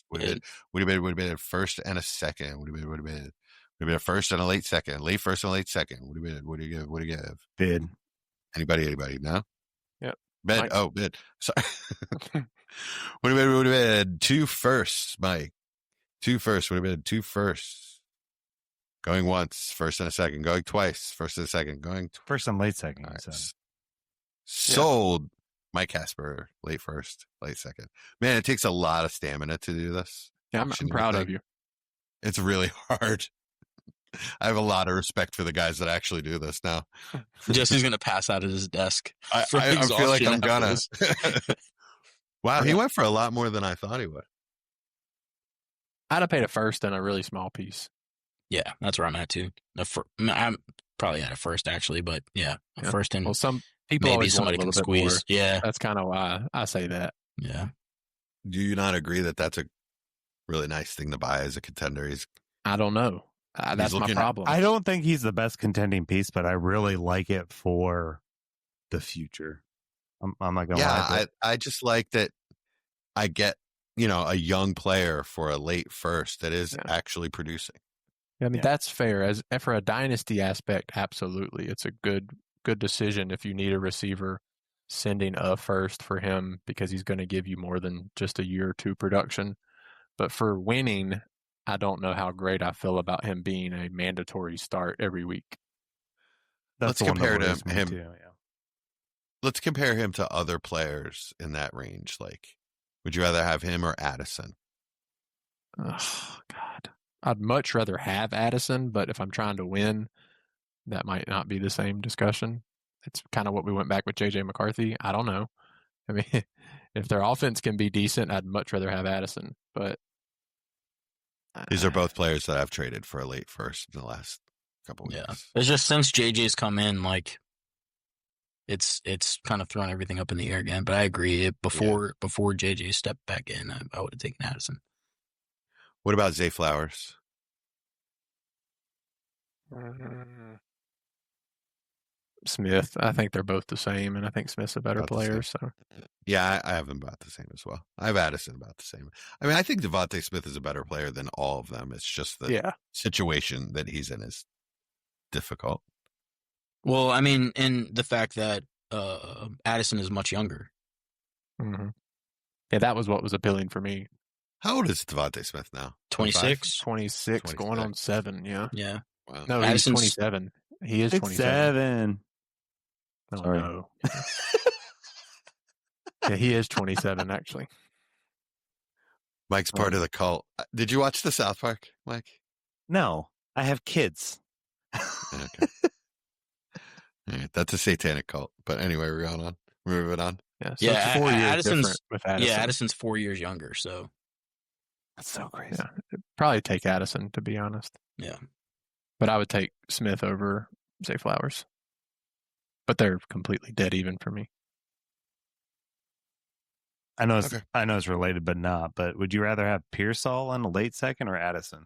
What do you bid? First and a second. What do you bid? Maybe a first and a late second, late first and a late second. What do you bid? What do you give? Bid. Anybody? No? Yep. Bid. Mike. Oh, bid. Sorry. What do you bid? 2 firsts, Mike. 2 firsts. What do you bid? 2 firsts. Going once, first and a second. Going twice, first and a second. Going first and late second. Right. Sold. Mike Casper, late first, late second. Man, it takes a lot of stamina to do this. Yeah, I'm proud of you. It's really hard. I have a lot of respect for the guys that actually do this now. Jesse's going to pass out at his desk. I feel like I'm gonna. Wow, he Yeah. went for a lot more than I thought he would. I'd have paid a first and a really small piece. Yeah, that's where I'm at too. I'm probably at a first actually, but a first and some people maybe always somebody want a can little bit more. squeeze. Yeah, That's kind of why I say that. yeah. Do you not agree that that's a really nice thing to buy as a contender? I don't know. That's my problem. I don't think he's the best contending piece, but I really like it for the future. I'm not gonna lie. I just like that I get, a young player for a late first that is actually producing. I mean, that's fair. As for a dynasty aspect, absolutely, it's a good decision if you need a receiver. Sending a first for him because he's going to give you more than just a year or two production. But for winning, I don't know how great I feel about him being a mandatory start every week. Let's compare him. Let's compare him to other players in that range. Like, would you rather have him or Addison? Oh, God. I'd much rather have Addison, but if I'm trying to win, that might not be the same discussion. It's kind of what we went back with J.J. McCarthy. I don't know. I mean, if their offense can be decent, I'd much rather have Addison. But these are both players that I've traded for a late first in the last couple of weeks. Yeah, it's just since JJ's come in, like it's kind of thrown everything up in the air again. But I agree. Before JJ stepped back in, I would have taken Addison. What about Zay Flowers? Smith. I think they're both the same, and I think Smith's a better player. So yeah, I have them about the same as well. I have Addison about the same. I mean, I think DeVonta Smith is a better player than all of them. It's just the situation that he's in is difficult. Well, I mean, and the fact that Addison is much younger. Mm-hmm. Yeah, that was what was appealing for me. How old is DeVonta Smith now? 26? 26, going on 7, yeah. Yeah. Wow. No, he's 27. He is 27. Oh, sorry. No. Yeah, he is 27, actually. Mike's part of the cult. Did you watch the South Park, Mike? No, I have kids. Okay. All right, that's a satanic cult. But anyway, we're going on. We're moving on. Yeah, so it's 4 years Addison's different with Addison. Yeah, Addison's 4 years younger, so That's so crazy. Yeah, it'd probably take Addison, to be honest. yeah. But I would take Smith over Zay Flowers. But they're completely dead even for me. I know it's related, but not. But would you rather have Pearsall in a late second or Addison?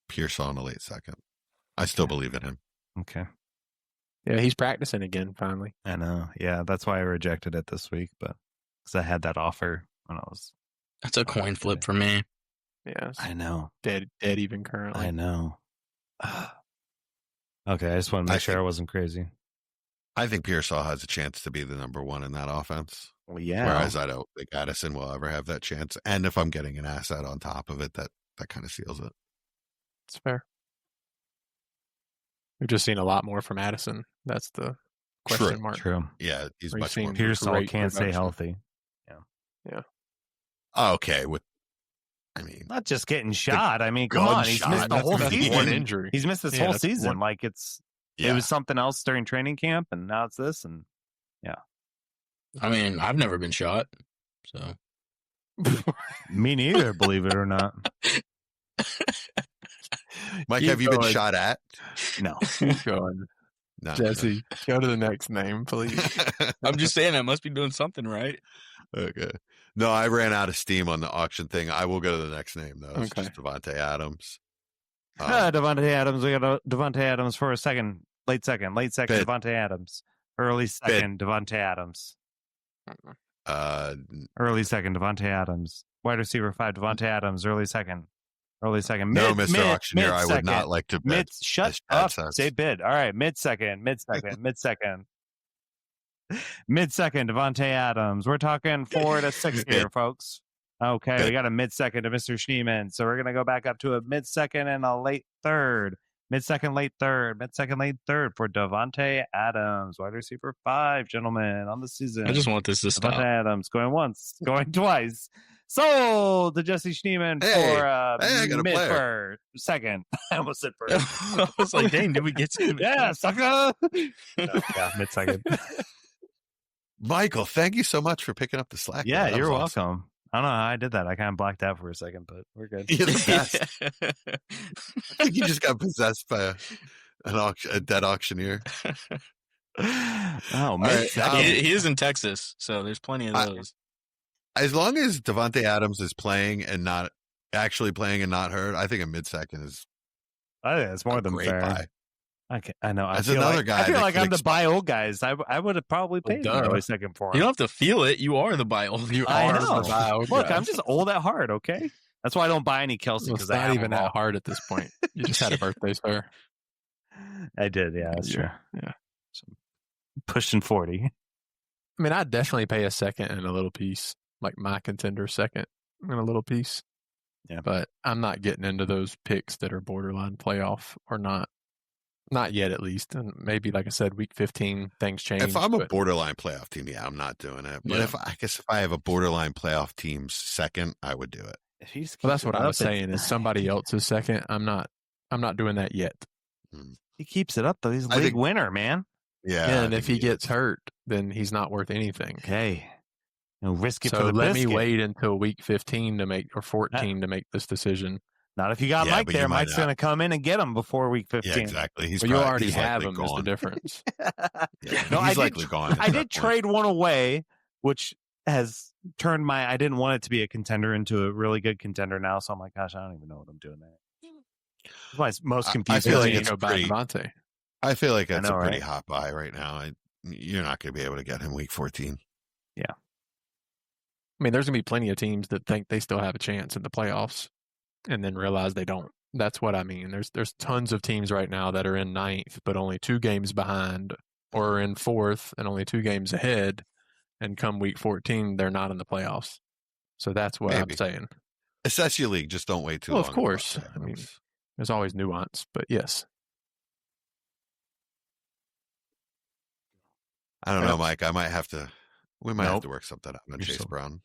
Pearsall in a late second. I still believe in him. Okay. Yeah, he's practicing again, finally. I know. Yeah, that's why I rejected it this week, but because I had that offer when I was. That's a coin flip for me. Yeah, I know. dead even currently. I know. Okay, I just want to make sure I wasn't crazy. I think Pearsall has a chance to be the number one in that offense. Well, yeah. Whereas I don't think Addison will ever have that chance. And if I'm getting an asset on top of it, that kind of seals it. It's fair. We've just seen a lot more from Addison. That's the question mark. True. Yeah, he's We've much more. seen Pearsall great can't stay production. healthy. Okay, Not just getting shot. I mean, come gun on. He's shot. missed the whole That's season. one injury. He's missed this Yeah, whole that's season. one- Like it was something else during training camp, and now it's this. And I mean, I've never been shot, so me neither, believe it or not. Mike, Keep have you been going. shot at? No. Keep going. No. Jesse, go to the next name, please. I'm just saying I must be doing something right. Okay. No, I ran out of steam on the auction thing. I will go to the next name, though. It's Okay. just Davante Adams. Davante Adams. We got Davante Adams for a second. Late second. Bid. Davante Adams. Early second. Davante Adams. Early second. Davante Adams. Wide receiver 5. Davante Adams. Early second. No, Mid, Mr. Auctioneer, I would mid-second. not like to bid. Shut as Chad up. says. Say bid. All right. Mid second. Mid second. Davante Adams. We're talking 4 to 6 here, folks. Okay. Bid. We got a mid second to Mr. Schneeman. So we're going to go back up to a mid second and a late third. Mid second, late third for Davante Adams, wide receiver 5, gentlemen, on the season. I just want this to Davante stop. Adams going once, going twice. Sold to Jesse Schneeman Hey, for I got a mid player. first, second. I almost said first. I was like, dang, did we get to Yeah, sucker. Yeah, mid second. Michael, thank you so much for picking up the slack. Yeah, man. That you're was awesome. welcome. I don't know how I did that. I kind of blacked out for a second, but we're good. You're the best. I think you just got possessed by a dead auctioneer. Oh, mid right, second. he is in Texas, so there's plenty of those. As long as Davante Adams is playing and not actually playing and not hurt, I think a mid-second is I think that's more a than great fair. buy. I know. That's I feel another like, guy I feel that like could I'm the exp- buy old guys. I would have probably paid Duh. an early second for him. You don't have to feel it. You are the buy old. You I are know. the buy old Look, guy. I'm just old at heart. Okay, that's why I don't buy any Kelce Well, because it's I not have even them all. that hard at this point. You just had a birthday, sir. I did. Yeah, that's true. Yeah. Pushing 40. I mean, I'd definitely pay a second and a little piece, like my contender second and a little piece. Yeah. But I'm not getting into those picks that are borderline playoff or not. Not yet, at least. And maybe, like I said, week 15, things change. If I'm a but borderline playoff team, yeah, I'm not doing it. But Yeah. if I have a borderline playoff team's second, I would do it. If he's well, that's what I was saying. Is somebody else's second? I'm not doing that yet. He keeps it up though. He's a I league think- winner, man. Yeah. Yeah, I and if think he gets hurt, then he's not worth anything. Okay, risk it for So the let biscuit. me wait until week 15 to make or 14 to make this decision. Not if you got Yeah, Mike but you there. might Mike's not. going to come in and get him before week 15. Yeah, exactly. He's Well, you probably- already he's have likely him. Is the gone. difference. Yeah, No, he's I likely did, gone. at I that did point. trade one away, which has turned I didn't want it to be a contender into a really good contender now. So I'm like, gosh, I don't even know what I'm doing there. It's my most I confusing. feel like thing. it's go by pretty- Devontae. I feel like that's know, a pretty right? hot buy right now. You're not going to be able to get him week 14. I mean, there's going to be plenty of teams that think they still have a chance in the playoffs and then realize they don't. That's what I mean. There's tons of teams right now that are in 9th, but only 2 games behind, or are in 4th and only 2 games ahead. And come week 14, they're not in the playoffs. So that's what Maybe. I'm saying. Assess your league. Just don't wait too Well, long. of course. about that. I mean, there's always nuance, but yes. I don't know, Mike. We might have Nope. to work something out on You're Chase so- Brown.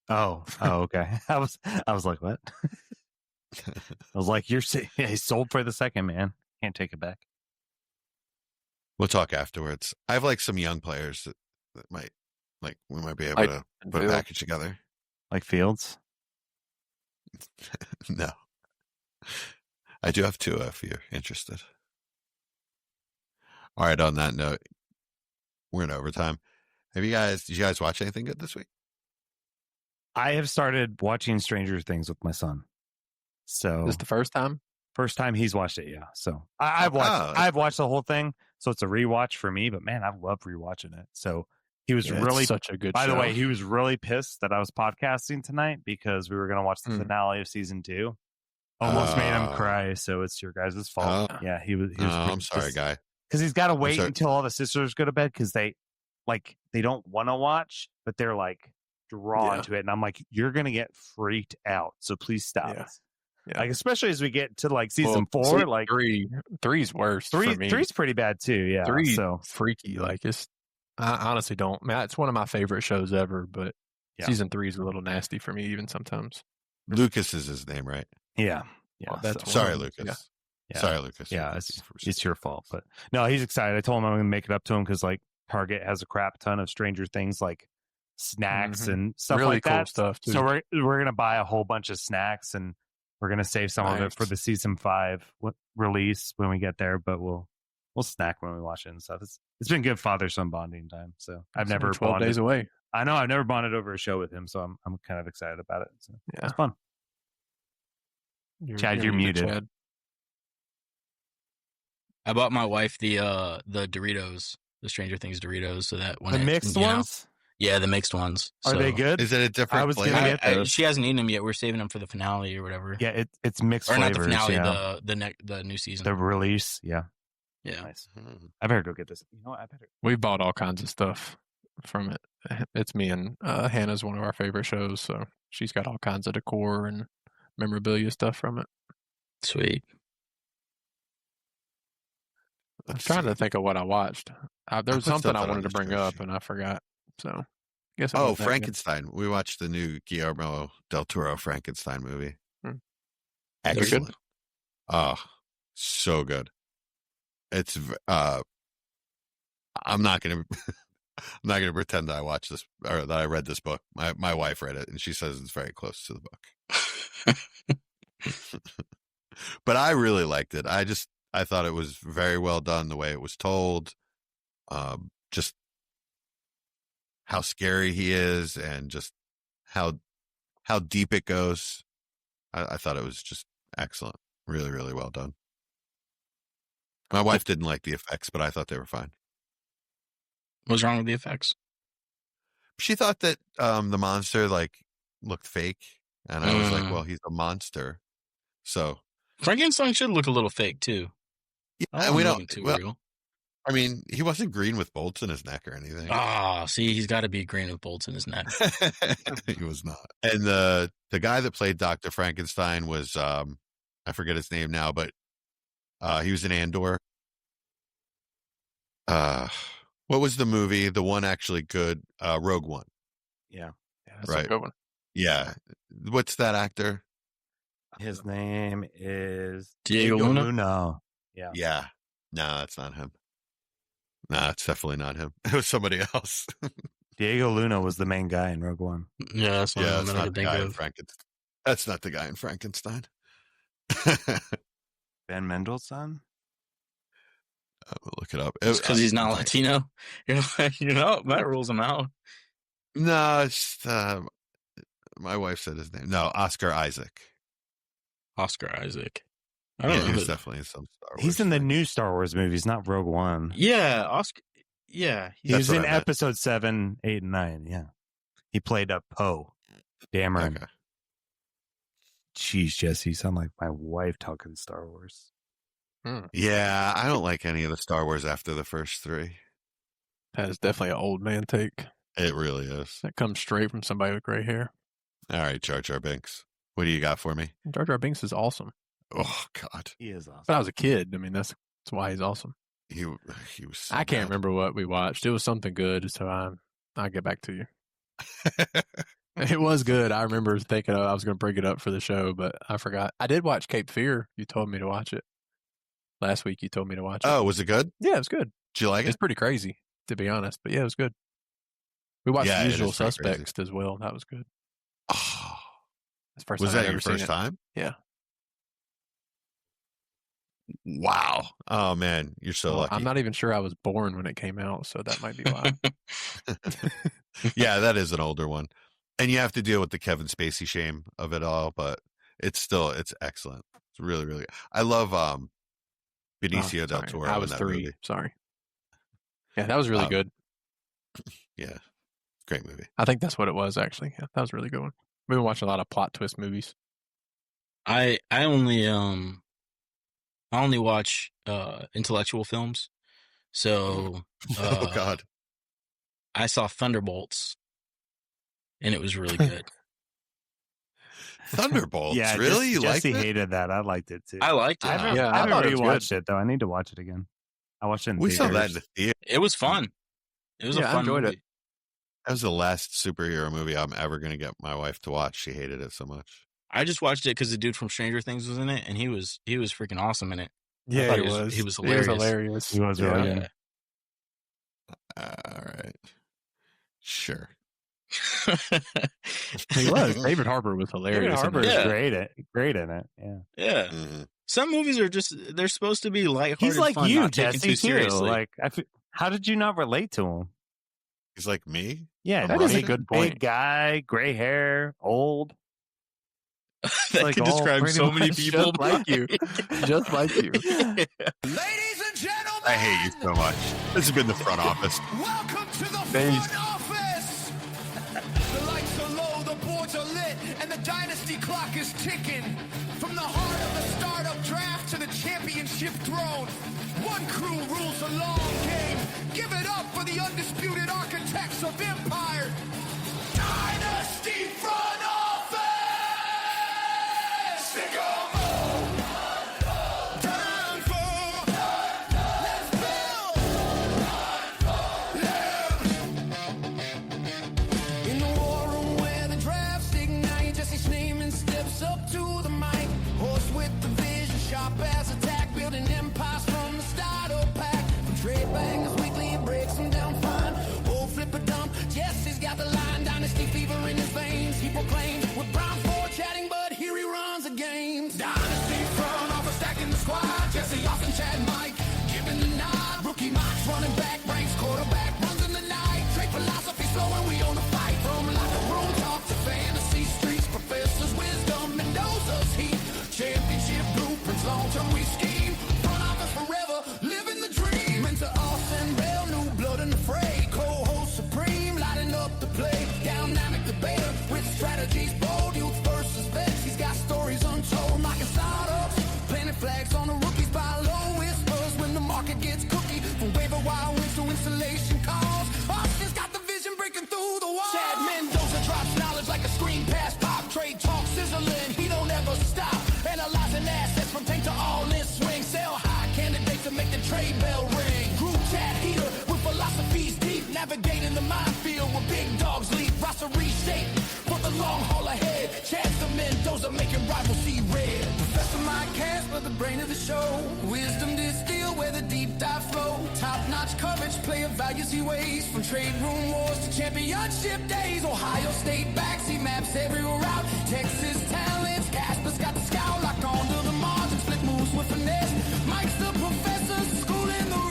Oh, okay. I was like, what? I was like, he's sold for the second, man. Can't take it back. We'll talk afterwards. I have some young players that might, we might be able to put a package together. Like Fields. No. I do have 2 if you're interested. All right, on that note, we're in overtime. Did you guys watch anything good this week? I have started watching Stranger Things with my son. So This the first time? first time he's watched it, yeah. So I've watched the whole thing. So it's a rewatch for me, but man, I've loved rewatching it. So he was Yeah, it's really such a good by show. the way, he was really pissed that I was podcasting tonight because we were going to watch the finale of season 2. Almost made him cry, so it's your guys' fault. Oh. Yeah, he was Oh, I'm really sorry, pissed. guy. because he's got to wait sorry. until all the sisters go to bed because they don't want to watch, but they're like drawn Yeah. to it, and I'm like, you're gonna get freaked out, so please stop. Yeah. Yeah. Like especially as we get to like season Well, 4, like three's worse for me. three's pretty bad too. Yeah, Three so freaky. Like I honestly don't. Man, it's one of my favorite shows ever, but Yeah. season 3 is a little nasty for me even sometimes. Lucas is his name, right? yeah, Well, that's so- one Sorry, of them. Lucas. Yeah. Sorry, Lucas. Yeah, it's your fault. But no, he's excited. I told him I'm going to make it up to him because like Target has a crap ton of Stranger Things like snacks Mhm. and stuff Really like cool that. stuff too. So we're going to buy a whole bunch of snacks and we're going to save some of it for Nice. the season 5 release when we get there. But we'll snack when we watch it and stuff. It's been good father-son bonding time. So I've It's never only 12 bonded. days away. I know I've never bonded over a show with him, so I'm kind of excited about it. So Yeah. it's fun. Chad, you're muted. Chad. I bought my wife the Doritos, the Stranger Things Doritos, so that when The it, mixed you know- ones? yeah, the mixed ones. Are they So- good? Is it a different I was flavor? gonna get those. She hasn't eaten them yet. We're saving them for the finale or whatever. Yeah, it's mixed or flavors. not the finale, yeah. the new season. The release, yeah. yeah. Nice. Hmm. I better go get this. You know what? I better. We bought all kinds of stuff from it. It's me and Hannah's one of our favorite shows, so she's got all kinds of decor and memorabilia stuff from it. Sweet. I'm Let's trying see. to think of what I watched. There put was something stuff I on wanted to the bring show up sheet. and I forgot. So, I guess it Oh, wasn't that good. Frankenstein. We watched the new Guillermo del Toro Frankenstein movie. Hmm. They're good? Excellent. Oh, so good. It's I'm not gonna I'm not gonna pretend that I watched this or that I read this book. My wife read it and she says it's very close to the book. But I really liked it. I thought it was very well done the way it was told. Just how scary he is and just how deep it goes. I thought it was just excellent. Really, really well done. My wife didn't like the effects, but I thought they were fine. What's wrong with the effects? She thought that the monster looked fake, and I was like, Mm. "Well, he's a monster." So Frankenstein should look a little fake too. yeah, I and we want him don't. too Well, real. I mean, he wasn't green with bolts in his neck or anything. Ah, see, he's got to be green with bolts in his neck. He was not. And the guy that played Dr. Frankenstein was I forget his name now, but he was in Andor. What was the movie? The one actually good, Rogue One. Yeah. Yeah, that's Right. a good one. Yeah. What's that actor? His name is Diego Luna? Yeah. Yeah. No, that's not him. No, it's definitely not him. It was somebody else. Diego Luna was the main guy in Rogue One. Yeah, that's what Yeah, I'm that's gonna not the think guy in of. Frankenstein. That's not the guy in Frankenstein. Ben Mendelsohn? We'll look it up. It's because he's not Latino. You're like, that rules him out. No, it's my wife said his name. No, Oscar Isaac. Oscar Isaac. I Yeah, don't he know. was definitely in some Star Wars. He's in the thing. new Star Wars movies, not Rogue One. Yeah, Oscar. Yeah, He That's was what in I meant. episode 7, 8, and 9. Yeah. He played a Poe. Dameron. Okay. Jeez, Jesse, you sound like my wife talking Star Wars. Yeah, I don't like any of the Star Wars after the first 3. That is definitely an old man take. It really is. That comes straight from somebody with gray hair. All right, Jar Jar Binks. What do you got for me? Jar Jar Binks is awesome. Oh God, He is awesome. But I was a kid. I mean, that's why he's awesome. he was. So I can't bad. remember what we watched. It was something good, so I'll get back to you. It was good. I remember thinking I was going to bring it up for the show, but I forgot. I did watch Cape Fear. You told me to watch it. Last week you told me to watch it. Oh, was it good? Yeah, it was good. Did you like It's it? pretty crazy, to be honest. But yeah, it was good. We watched Yeah, The it is Usual pretty crazy. Suspects as well. That was good. Oh, That's the first was time that I've your ever seen first it. time? Yeah. Wow. Oh man, you're so Well, lucky. I'm not even sure I was born when it came out, so that might be why. Yeah, that is an older one, and you have to deal with the Kevin Spacey shame of it all, but it's excellent. It's really, really. I love Benicio del sorry. Toro. I in was that 3. movie. Sorry. Yeah, that was really good. Yeah, great movie. I think that's what it was, actually. Yeah, that was a really good one. We've been watching a lot of plot twist movies. I only watch intellectual films. So Oh God. I saw Thunderbolts, and it was really good. Thunderbolts. Yeah, Really? You liked Jesse it? hated that. I liked it too. I liked it. I haven't, Yeah, I I haven't thought it was rewatched it though. I need to watch it again. I watched it in We saw that in theaters. the theater. It was fun. It was a Yeah, I fun enjoyed movie. it. That was the last superhero movie I'm ever going to get my wife to watch. She hated it so much. I just watched it because the dude from Stranger Things was in it, and he was freaking awesome in it. I Yeah, thought he he was. was He was hilarious. hilarious. He was really good. All right. Sure. He was. David Harbour was hilarious. David in Harbour it. is Yeah. great in it. Yeah, Yeah. Mhm. Some movies are they're supposed to be lighthearted, he's like fun, you, not taken Jesse. too Too. seriously. Like, how did you not relate to him? He's like me. Yeah, That is a big- good point. Big guy, gray hair, old. that like could all describe pretty so many much people. just like you. Just like you. Ladies and gentlemen, I hate you so much. This has been the front office. welcome to the Thanks. front office. The lights are low, the boards are lit, and the dynasty clock is ticking. From the heart of the startup draft to the championship throne, one crew rules the long game. Give it up for the undisputed architects of empire. Dynasty front office. Sing 'em all. Time for- let's build. In the war room where the drafts ignite, Jesse's name and steps up to the mic. Horse with the vision, sharp as attack, building empires from the starter pack. From trade bangers weekly, it breaks them down fine. Oh, flip a dump, Jesse's got the line. Dynasty fever in his veins. He proclaims with Brown Ford chatting, but here he runs the games. Dynasty front office stacking the squad. Jesse Austin, Chad, Mike, giving the nod. Rookie Mox running back, ranks quarterback, runs in the night. Trade philosophy slowing, we own the fight. From locker room talk to fantasy streets, professors' wisdom, Mendoza's heat. Championship blueprints, long-term we scheme. Front office forever, living the dream. Into Austin, Bell, new blood in the fray. Co-host supreme, lighting up the play. Dynamic debater with strategies, bold youth versus vets. He's got stories untold, knocking startups, planting flags on the rookies by low whispers when the market gets cookie. From waiver wire wins to installation calls, Austin's got the vision breaking through the wall. Chad Mendoza drops knowledge like a screen pass. Pop trade talk sizzling, he don't ever stop. Analyzing assets from tank to all-in swing. Sell high candidates to make the trade bell ring. Group chat heater with philosophies deep. Navigating the minefield where big dogs leap. Roster reshape for the long haul ahead. Chad's the Mendoza making rivals see red. Professor Mike Casper, the brain of the show. Wisdom distilled where the deep dive flow. Top-notch coverage, player values he weighs. From trade room wars to championship days. Ohio State backs, he maps every route. Texas talents, Casper's got the scout. Locked on to the margin, split moves with finesse. Mike's the professor, schooling the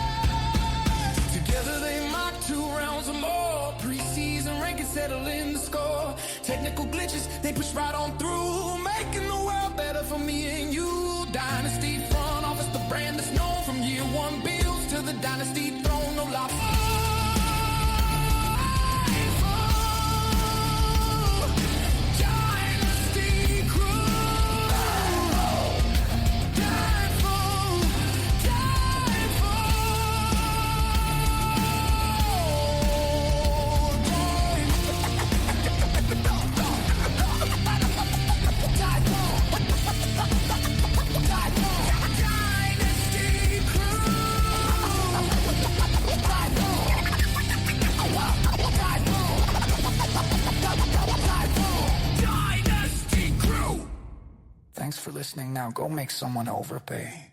rest. Together they mock 2 rounds or more. Preseason ranking settle in the score. Technical glitches, they push right on through. Making the world better for me and you. Dynasty front office, the brand that's known from year one builds to the dynasty throne. No lie. Dynasty crew. Thanks for listening. Now go make someone overpay.